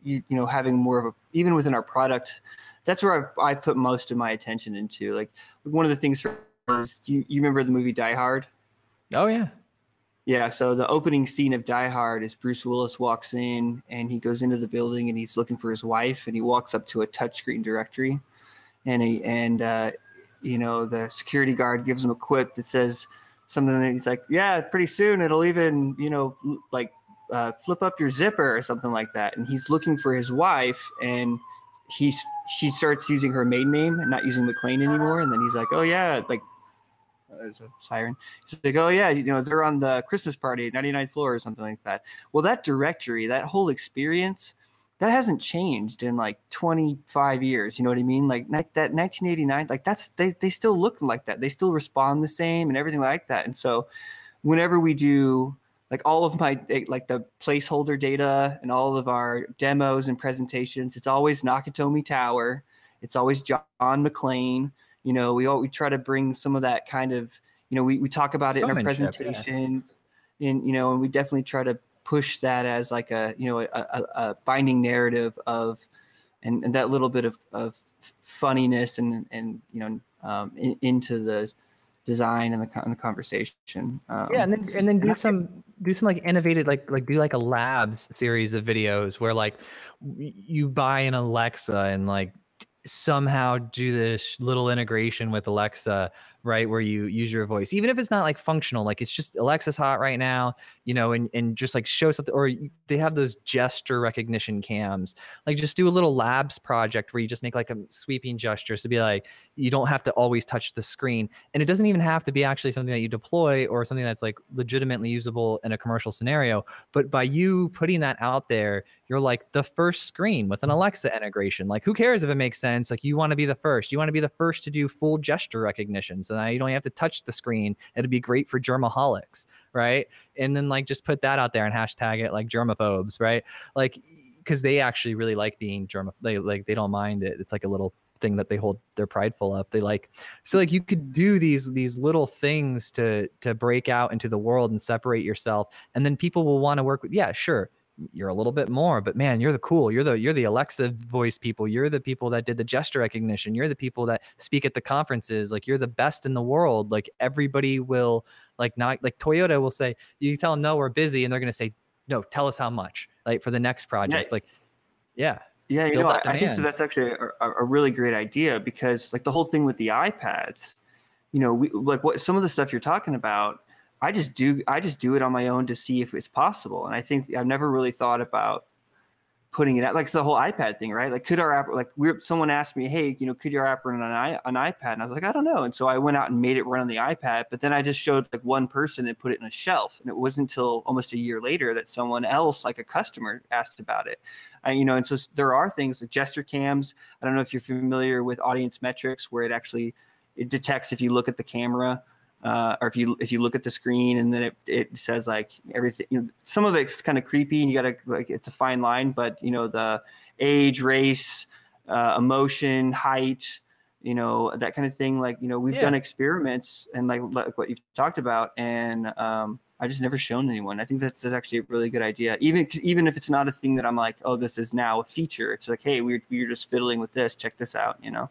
you know, having more of a, even within our product. That's where I put most of my attention into. Like, one of the things was, you remember the movie Die Hard? Oh yeah. Yeah, so the opening scene of Die Hard is Bruce Willis walks in, and he goes into the building, and he's looking for his wife, and he walks up to a touchscreen directory, and you know, the security guard gives him a quip that says something, that he's like, yeah, pretty soon it'll even, you know, like flip up your zipper or something like that. And he's looking for his wife, and she starts using her maiden name and not using McLean anymore. And then he's like, oh yeah, like, there's a siren. He's like, oh yeah, you know, they're on the Christmas party at 99th floor or something like that. Well, that directory, that whole experience, that hasn't changed in like 25 years. You know what I mean? Like that 1989, like they still look like that. They still respond the same and everything like that. And so whenever we do, like, all of my, like, the placeholder data and all of our demos and presentations, it's always Nakatomi Tower. It's always John McClane. You know, we try to bring some of that kind of, you know, we talk about it in our presentations, and, you know, and we definitely try to push that as like a, you know, a binding narrative of, and that little bit of funniness and you know, into the design and the conversation. Yeah, and then do some like innovative, like do like a labs series of videos where like you buy an Alexa and like somehow do this little integration with Alexa, right, where you use your voice, even if it's not like functional, like it's just Alexa's hot right now, you know, and just like show something. Or they have those gesture recognition cams, like just do a little labs project where you just make like a sweeping gesture, so be like, you don't have to always touch the screen, and it doesn't even have to be actually something that you deploy or something that's like legitimately usable in a commercial scenario. But by you putting that out there, you're like the first screen with an Alexa integration. Like, who cares if it makes sense? Like, you want to be the first. You want to be the first to do full gesture recognition. So now you don't have to touch the screen. It'd be great for germaholics, right? And then like just put that out there and hashtag it like germaphobes, right? Like, because they actually really like being they don't mind it. It's like a little thing that they're prideful of. So like you could do these little things to break out into the world and separate yourself, and then people will want to work with. Yeah, sure, you're a little bit more, but man, you're the Alexa voice people. You're the people that did the gesture recognition. You're the people that speak at the conferences. Like, you're the best in the world. Like, everybody will not like Toyota will say, you tell them, no, we're busy. And they're going to say, no, tell us how much, like, for the next project. Yeah. I think that's actually a really great idea, because like the whole thing with the iPads, what some of the stuff you're talking about, I just do it on my own to see if it's possible. And I think I've never really thought about putting it out, like the whole iPad thing, right? Like, could our app, someone asked me, hey, could your app run on an iPad? And I was like, I don't know. And so I went out and made it run on the iPad, but then I just showed like one person and put it in a shelf. And it wasn't until almost a year later that someone else, like a customer, asked about it. And so there are things like gesture cams. I don't know if you're familiar with audience metrics, where it detects if you look at the camera, or if you look at the screen, and then it says like everything. Some of it's kind of creepy, and you gotta, like, it's a fine line. But the age, race, emotion, height, that kind of thing. Like, we've done experiments, and like what you've talked about, and I just never shown anyone. I think that's actually a really good idea. Even if it's not a thing that I'm like, oh, this is now a feature. It's like, hey, we're just fiddling with this. Check this out. I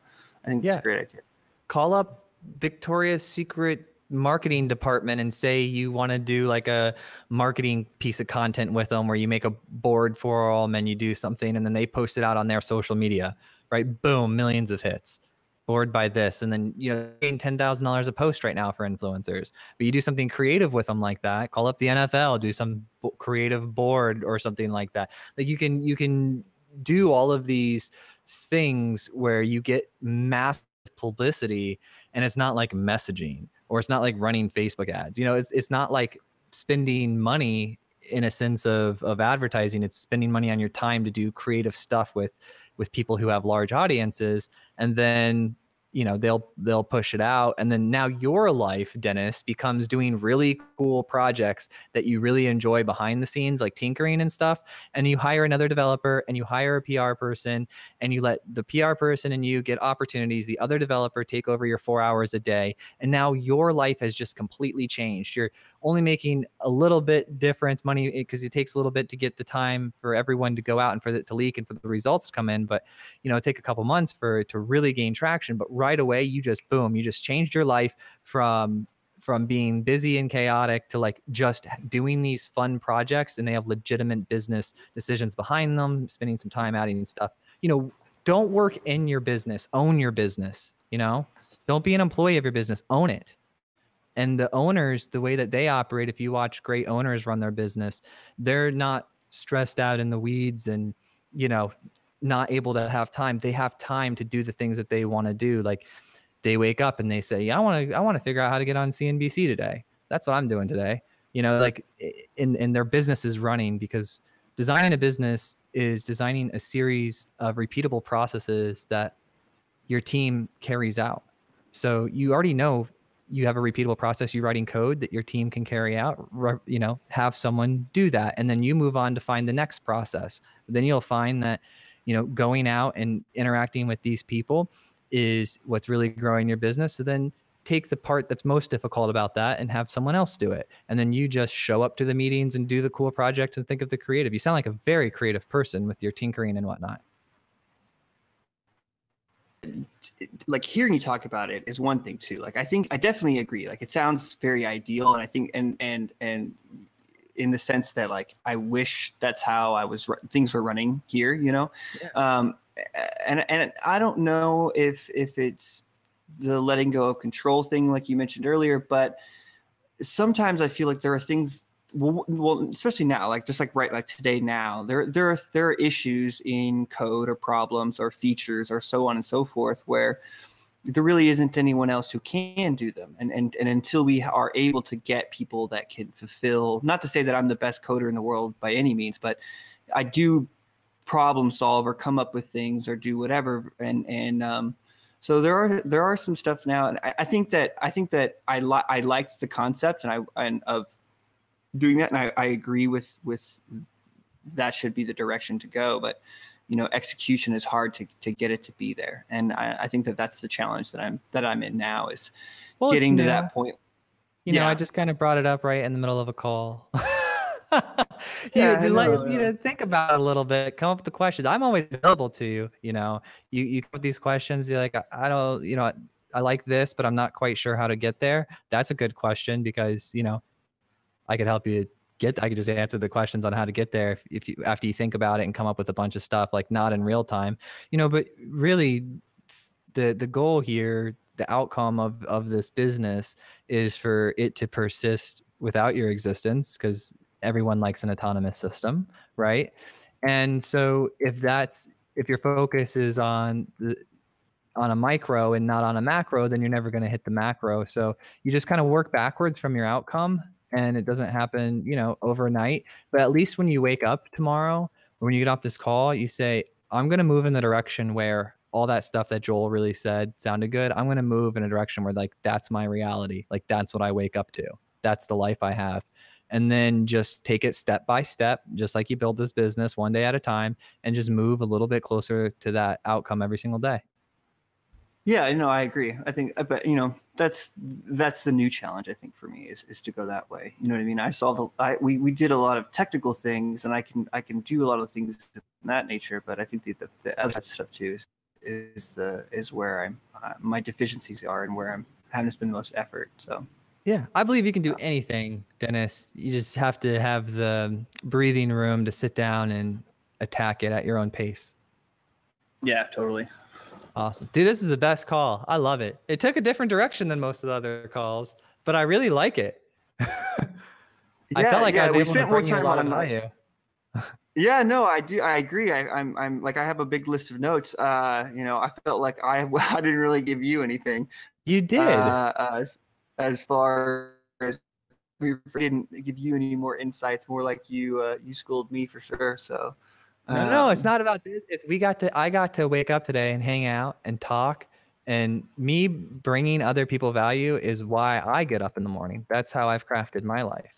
think it's a great idea. Call up Victoria's Secret marketing department and say you want to do like a marketing piece of content with them, where you make a board for them and you do something, and then they post it out on their social media, right? Boom, millions of hits. Board by this, and then paying $10,000 a post right now for influencers. But you do something creative with them like that. Call up the NFL, do some creative board or something like that. Like, you can do all of these things where you get massive publicity, and it's not like messaging, or it's not like running Facebook ads. It's not like spending money in a sense of advertising. It's spending money on your time to do creative stuff with people who have large audiences, and then they'll push it out. And then now your life, Dennis, becomes doing really cool projects that you really enjoy behind the scenes, like tinkering and stuff. And you hire another developer, and you hire a PR person, and you let the PR person and you get opportunities. The other developer take over your 4 hours a day. And now your life has just completely changed. You're only making a little bit difference money, because it takes a little bit to get the time for everyone to go out and for it to leak and for the results to come in. But take a couple months for it to really gain traction. But right away, you just changed your life from being busy and chaotic to like just doing these fun projects, and they have legitimate business decisions behind them, spending some time adding stuff. Don't work in your business, own your business. Don't be an employee of your business, own it. And the owners, the way that they operate, if you watch great owners run their business, they're not stressed out in the weeds and not able to have time. They have time to do the things that they want to do. Like, they wake up and they say, yeah, I want to figure out how to get on CNBC today. That's what I'm doing today. Like, in their business is running, because designing a business is designing a series of repeatable processes that your team carries out. So you already know you have a repeatable process. You're writing code that your team can carry out, have someone do that. And then you move on to find the next process. Then you'll find that, going out and interacting with these people is what's really growing your business. So then take the part that's most difficult about that and have someone else do it. And then you just show up to the meetings and do the cool projects and think of the creative. You sound like a very creative person with your tinkering and whatnot. Like, hearing you talk about it is one thing too. Like, I think I definitely agree. Like, it sounds very ideal. And I think, and in the sense that, like, I wish that's how things were running here, Yeah. And I don't know if it's the letting go of control thing, like you mentioned earlier, but sometimes I feel like there are things, well, especially now, like just like today now, there are issues in code or problems or features or so on and so forth, where there really isn't anyone else who can do them. And until we are able to get people that can fulfill, not to say that I'm the best coder in the world by any means, but I do problem solve or come up with things or do whatever. So there are some stuff now. And I think that I liked the concept and of doing that. And I agree with that should be the direction to go. But execution is hard to get it to be there. And I think that's the challenge that I'm in now, is getting to that point. I just kind of brought it up right in the middle of a call. Think about it a little bit, come up with the questions. I'm always available to you. You come up with these questions. You're like, I don't, I like this, but I'm not quite sure how to get there. That's a good question, because, I could help you I could just answer the questions on how to get there if you, after you think about it and come up with a bunch of stuff, like not in real time, but really the goal here, the outcome of this business is for it to persist without your existence, because everyone likes an autonomous system, right? And so if your focus is on a micro and not on a macro, then you're never going to hit the macro. So you just kind of work backwards from your outcome, and it doesn't happen, overnight. But at least when you wake up tomorrow, or when you get off this call, you say, I'm going to move in the direction where all that stuff that Joel really said sounded good. I'm going to move in a direction where, like, that's my reality. Like, that's what I wake up to. That's the life I have. And then just take it step by step, just like you build this business, one day at a time, and just move a little bit closer to that outcome every single day. Yeah, I agree. I think, but that's the new challenge, I think, for me, is to go that way. You know what I mean? We did a lot of technical things, and I can do a lot of things of that nature. But I think the other stuff too is where my deficiencies are, and where I'm having to spend the most effort. So yeah, I believe you can do anything, Dennis. You just have to have the breathing room to sit down and attack it at your own pace. Yeah, totally. Awesome. Dude, this is the best call. I love it. It took a different direction than most of the other calls, but I really like it. I felt like I was able to bring you a lot of value. Yeah, no, I do. I agree. I'm like, I have a big list of notes. I felt like I didn't really give you anything. You did. As far as we didn't give you any more insights, more like you schooled me for sure. So. No, it's not about this. I got to wake up today and hang out and talk, and me bringing other people value is why I get up in the morning. That's how I've crafted my life.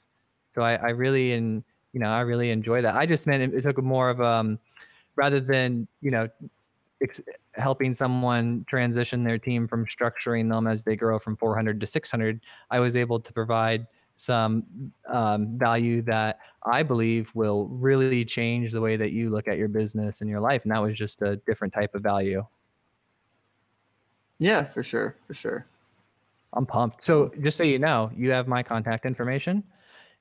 So I really enjoy that. I just meant it took more of rather than helping someone transition their team from structuring them as they grow from 400 to 600. I was able to provide some value that I believe will really change the way that you look at your business and your life. And that was just a different type of value. Yeah, for sure. I'm pumped. So just so you know, you have my contact information,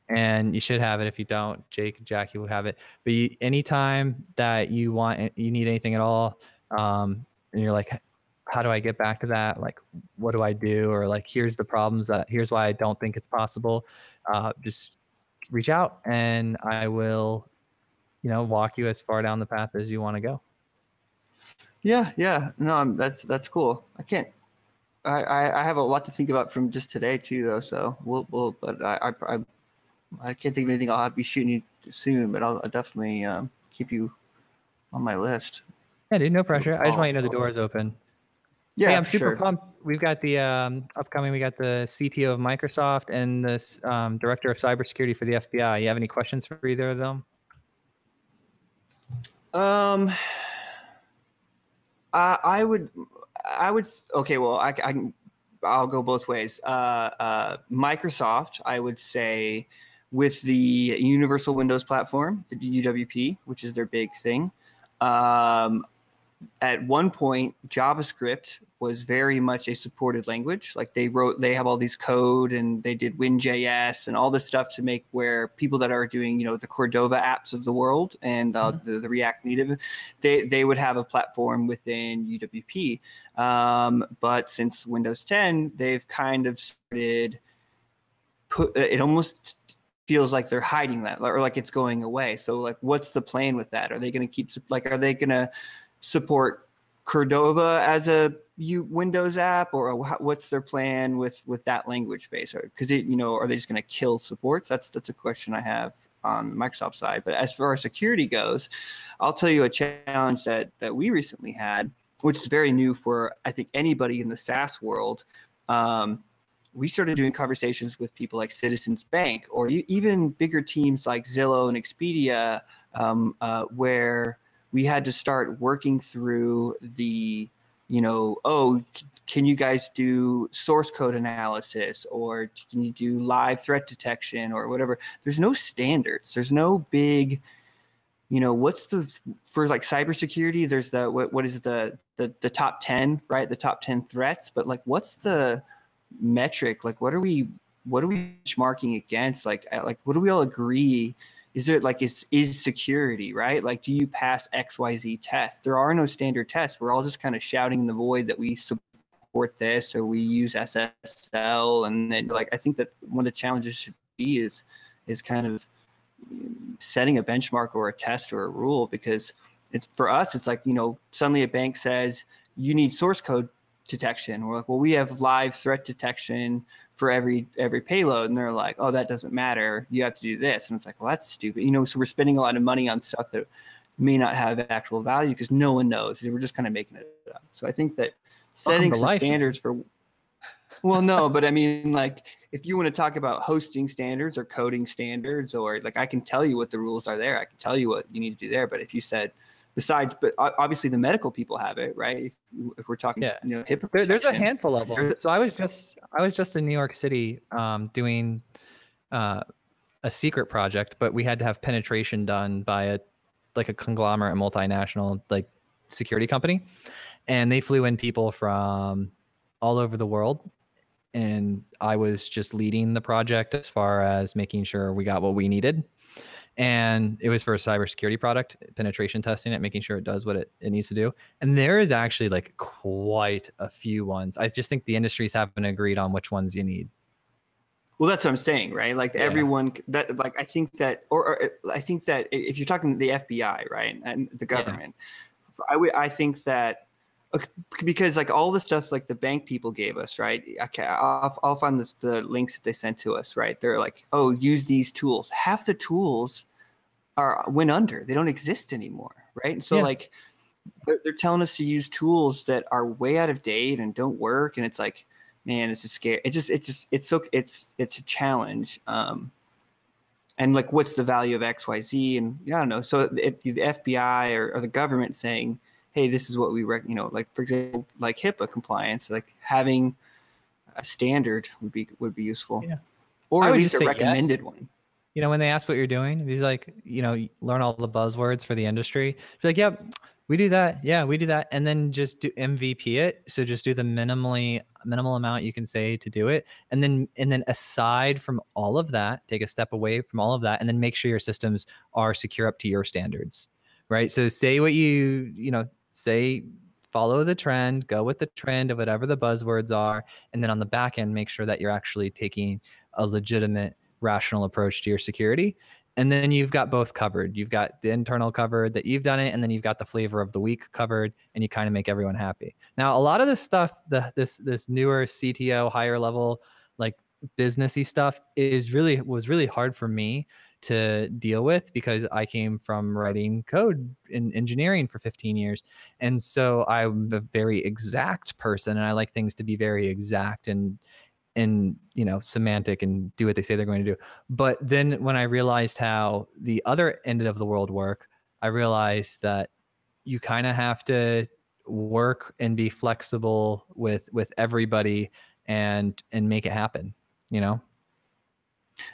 and you should have it. If you don't, Jake and Jackie will have it. But anytime that you need anything at all, and you're like, how do I get back to that? Like, what do I do? Or like, here's the problems here's why I don't think it's possible. Just reach out, and I will, walk you as far down the path as you want to go. Yeah. No, that's cool. I have a lot to think about from just today too, though. So but I can't think of anything I'll be shooting you soon, but I'll definitely keep you on my list. Yeah, dude, no pressure. I just want you to know the door is open. Yeah, hey, I'm super pumped. We've got the upcoming. We got the CTO of Microsoft and this director of cybersecurity for the FBI. You have any questions for either of them? I would. Okay, well, I'll go both ways. Microsoft, I would say, with the Universal Windows Platform, the UWP, which is their big thing. At one point, JavaScript was very much a supported language. Like they have all these code, and they did WinJS and all this stuff to make where people that are doing, the Cordova apps of the world and the React Native, they would have a platform within UWP. But since Windows 10, they've kind of started it almost feels like they're hiding that, or like it's going away. So like, what's the plan with that? Are they going to are they going to support Cordova as a Windows app, or what's their plan with that language base? Because are they just going to kill supports? That's a question I have on Microsoft side. But as far as security goes, I'll tell you a challenge that we recently had, which is very new for, I think, anybody in the SaaS world. We started doing conversations with people like Citizens Bank, or even bigger teams like Zillow and Expedia, where we had to start working through the, oh, can you guys do source code analysis, or can you do live threat detection or whatever? There's no standards. There's no big, for like cybersecurity, there's what is the top 10, right? The top 10 threats, but like, what's the metric? Like, what are we benchmarking against? Like what do we all agree? Is there like, is security, right? Like, do you pass XYZ tests? There are no standard tests. We're all just kind of shouting in the void that we support this, or we use SSL. And then like, I think that one of the challenges should be is kind of setting a benchmark or a test or a rule, because it's, for us, it's like, suddenly a bank says you need source code detection. We're like, well, we have live threat detection for every payload. And they're like, oh, that doesn't matter. You have to do this. And it's like, well, that's stupid. So we're spending a lot of money on stuff that may not have actual value because no one knows. We're just kind of making it up. So I think that setting some standards for, well, no, but I mean, like, if you want to talk about hosting standards or coding standards, or like, I can tell you what the rules are there. I can tell you what you need to do there. But if you said, besides, but obviously the medical people have it, right? If we're talking, HIPAA there's a handful of them. So I was just in New York City doing a secret project, but we had to have penetration done by a conglomerate multinational like security company, and they flew in people from all over the world. And I was just leading the project as far as making sure we got what we needed. And it was for a cybersecurity product, penetration testing it, making sure it does what it needs to do. And there is actually like quite a few ones. I just think the industries haven't agreed on which ones you need. Well, that's what I'm saying, right? Like everyone that, like, I think that, or I think that if you're talking the FBI, right, and the government, I think that, because like all the stuff like the bank people gave us, right? Okay, I'll find the links that they sent to us, right? They're like, oh, use these tools. Half the tools went under. They don't exist anymore, right? And so like they're telling us to use tools that are way out of date and don't work, and it's like, man, this is scary. It's a challenge. And like, what's the value of XYZ? And I don't know. So the FBI or the government saying, hey, this is what we like, for example, like HIPAA compliance, like having a standard would be useful, or at least a recommended one. When they ask what you're doing, he's like, learn all the buzzwords for the industry. He's like, yep, we do that. Yeah, we do that. And then just do MVP it. So just do the minimal amount you can say to do it. And then aside from all of that, take a step away from all of that, and then make sure your systems are secure up to your standards, right? So say what say, follow the trend, go with the trend of whatever the buzzwords are. And then on the back end, make sure that you're actually taking a legitimate, rational approach to your security. And then you've got both covered. You've got the internal covered that you've done it, and then you've got the flavor of the week covered, and you kind of make everyone happy. Now, a lot of this stuff, this newer CTO, higher level, like businessy stuff was really hard for me to deal with, because I came from writing code in engineering for 15 years. And so I'm a very exact person, and I like things to be very exact and semantic and do what they say they're going to do. But then when I realized how the other end of the world work, I realized that you kind of have to work and be flexible with everybody and make it happen,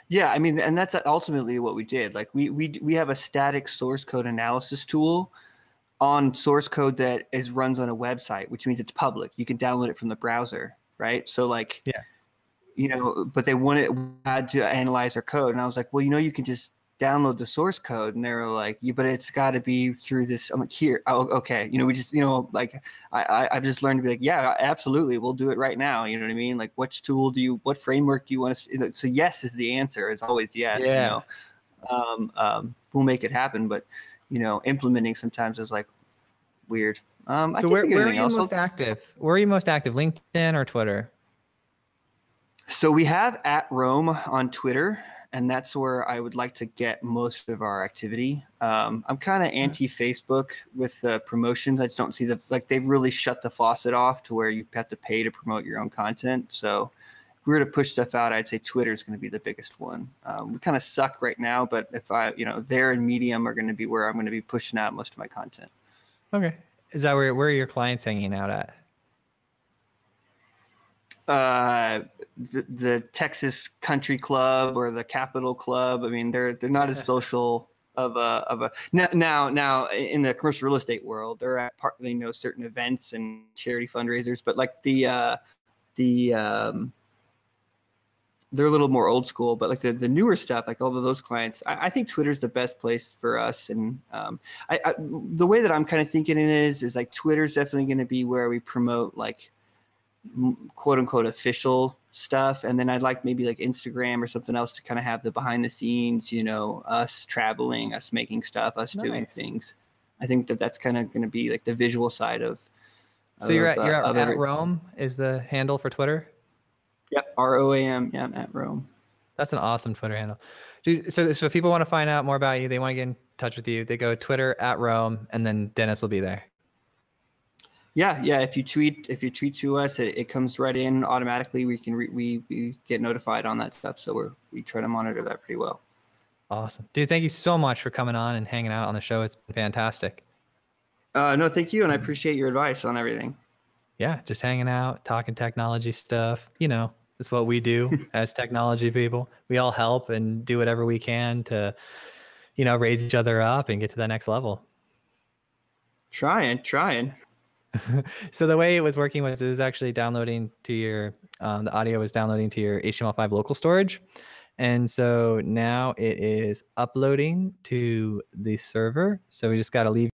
Yeah, I mean, and that's ultimately what we did. Like we have a static source code analysis tool on source code that runs on a website, which means it's public. You can download it from the browser, right? So like, but they had to analyze our code, and I was like, well, you can just download the source code, and they were like, yeah, but it's got to be through this. I'm like, here, oh, okay, we just, like I've just learned to be like, yeah, absolutely, we'll do it right now. You know what I mean? Like, what framework do you want to? So yes is the answer. It's always yes. We'll make it happen, but implementing sometimes is like weird. So where are you most active? Where are you most active? LinkedIn or Twitter? So we have @Rome on Twitter, and that's where I would like to get most of our activity. I'm kind of anti-Facebook with promotions. I just don't see they've really shut the faucet off to where you have to pay to promote your own content. So we were to push stuff out, I'd say Twitter is going to be the biggest one. We kind of suck right now, but if there and Medium are going to be where I'm going to be pushing out most of my content. Okay. Is that where are your clients hanging out at? The Texas Country Club or the Capitol Club. I mean, they're not as social of a now in the commercial real estate world. They're at partly certain events and charity fundraisers, but like they're a little more old school. But like the newer stuff, like all of those clients, I think Twitter's the best place for us. And the way that I'm kind of thinking it is like Twitter's definitely going to be where we promote like quote unquote official stuff, and then I'd like maybe like Instagram or something else to kind of have the behind the scenes, us traveling, us making stuff, us doing things. I think that's kind of going to be like the visual side of. So you're at Rome is the handle for Twitter? Yep, ROAM. Yeah, I'm at Rome. That's an awesome Twitter handle. Dude, so if people want to find out more about you, they want to get in touch with you, they go Twitter at Rome, and then Dennis will be there. Yeah. If you tweet to us, it comes right in automatically. We get notified on that stuff, so we try to monitor that pretty well. Awesome, dude. Thank you so much for coming on and hanging out on the show. It's been fantastic. No, thank you, and I appreciate your advice on everything. Yeah, just hanging out, talking technology stuff. That's what we do as technology people. We all help and do whatever we can to, raise each other up and get to the next level. Trying. So the way it was working was it was actually downloading to your, the audio was downloading to your HTML5 local storage. And so now it is uploading to the server. So we just got to leave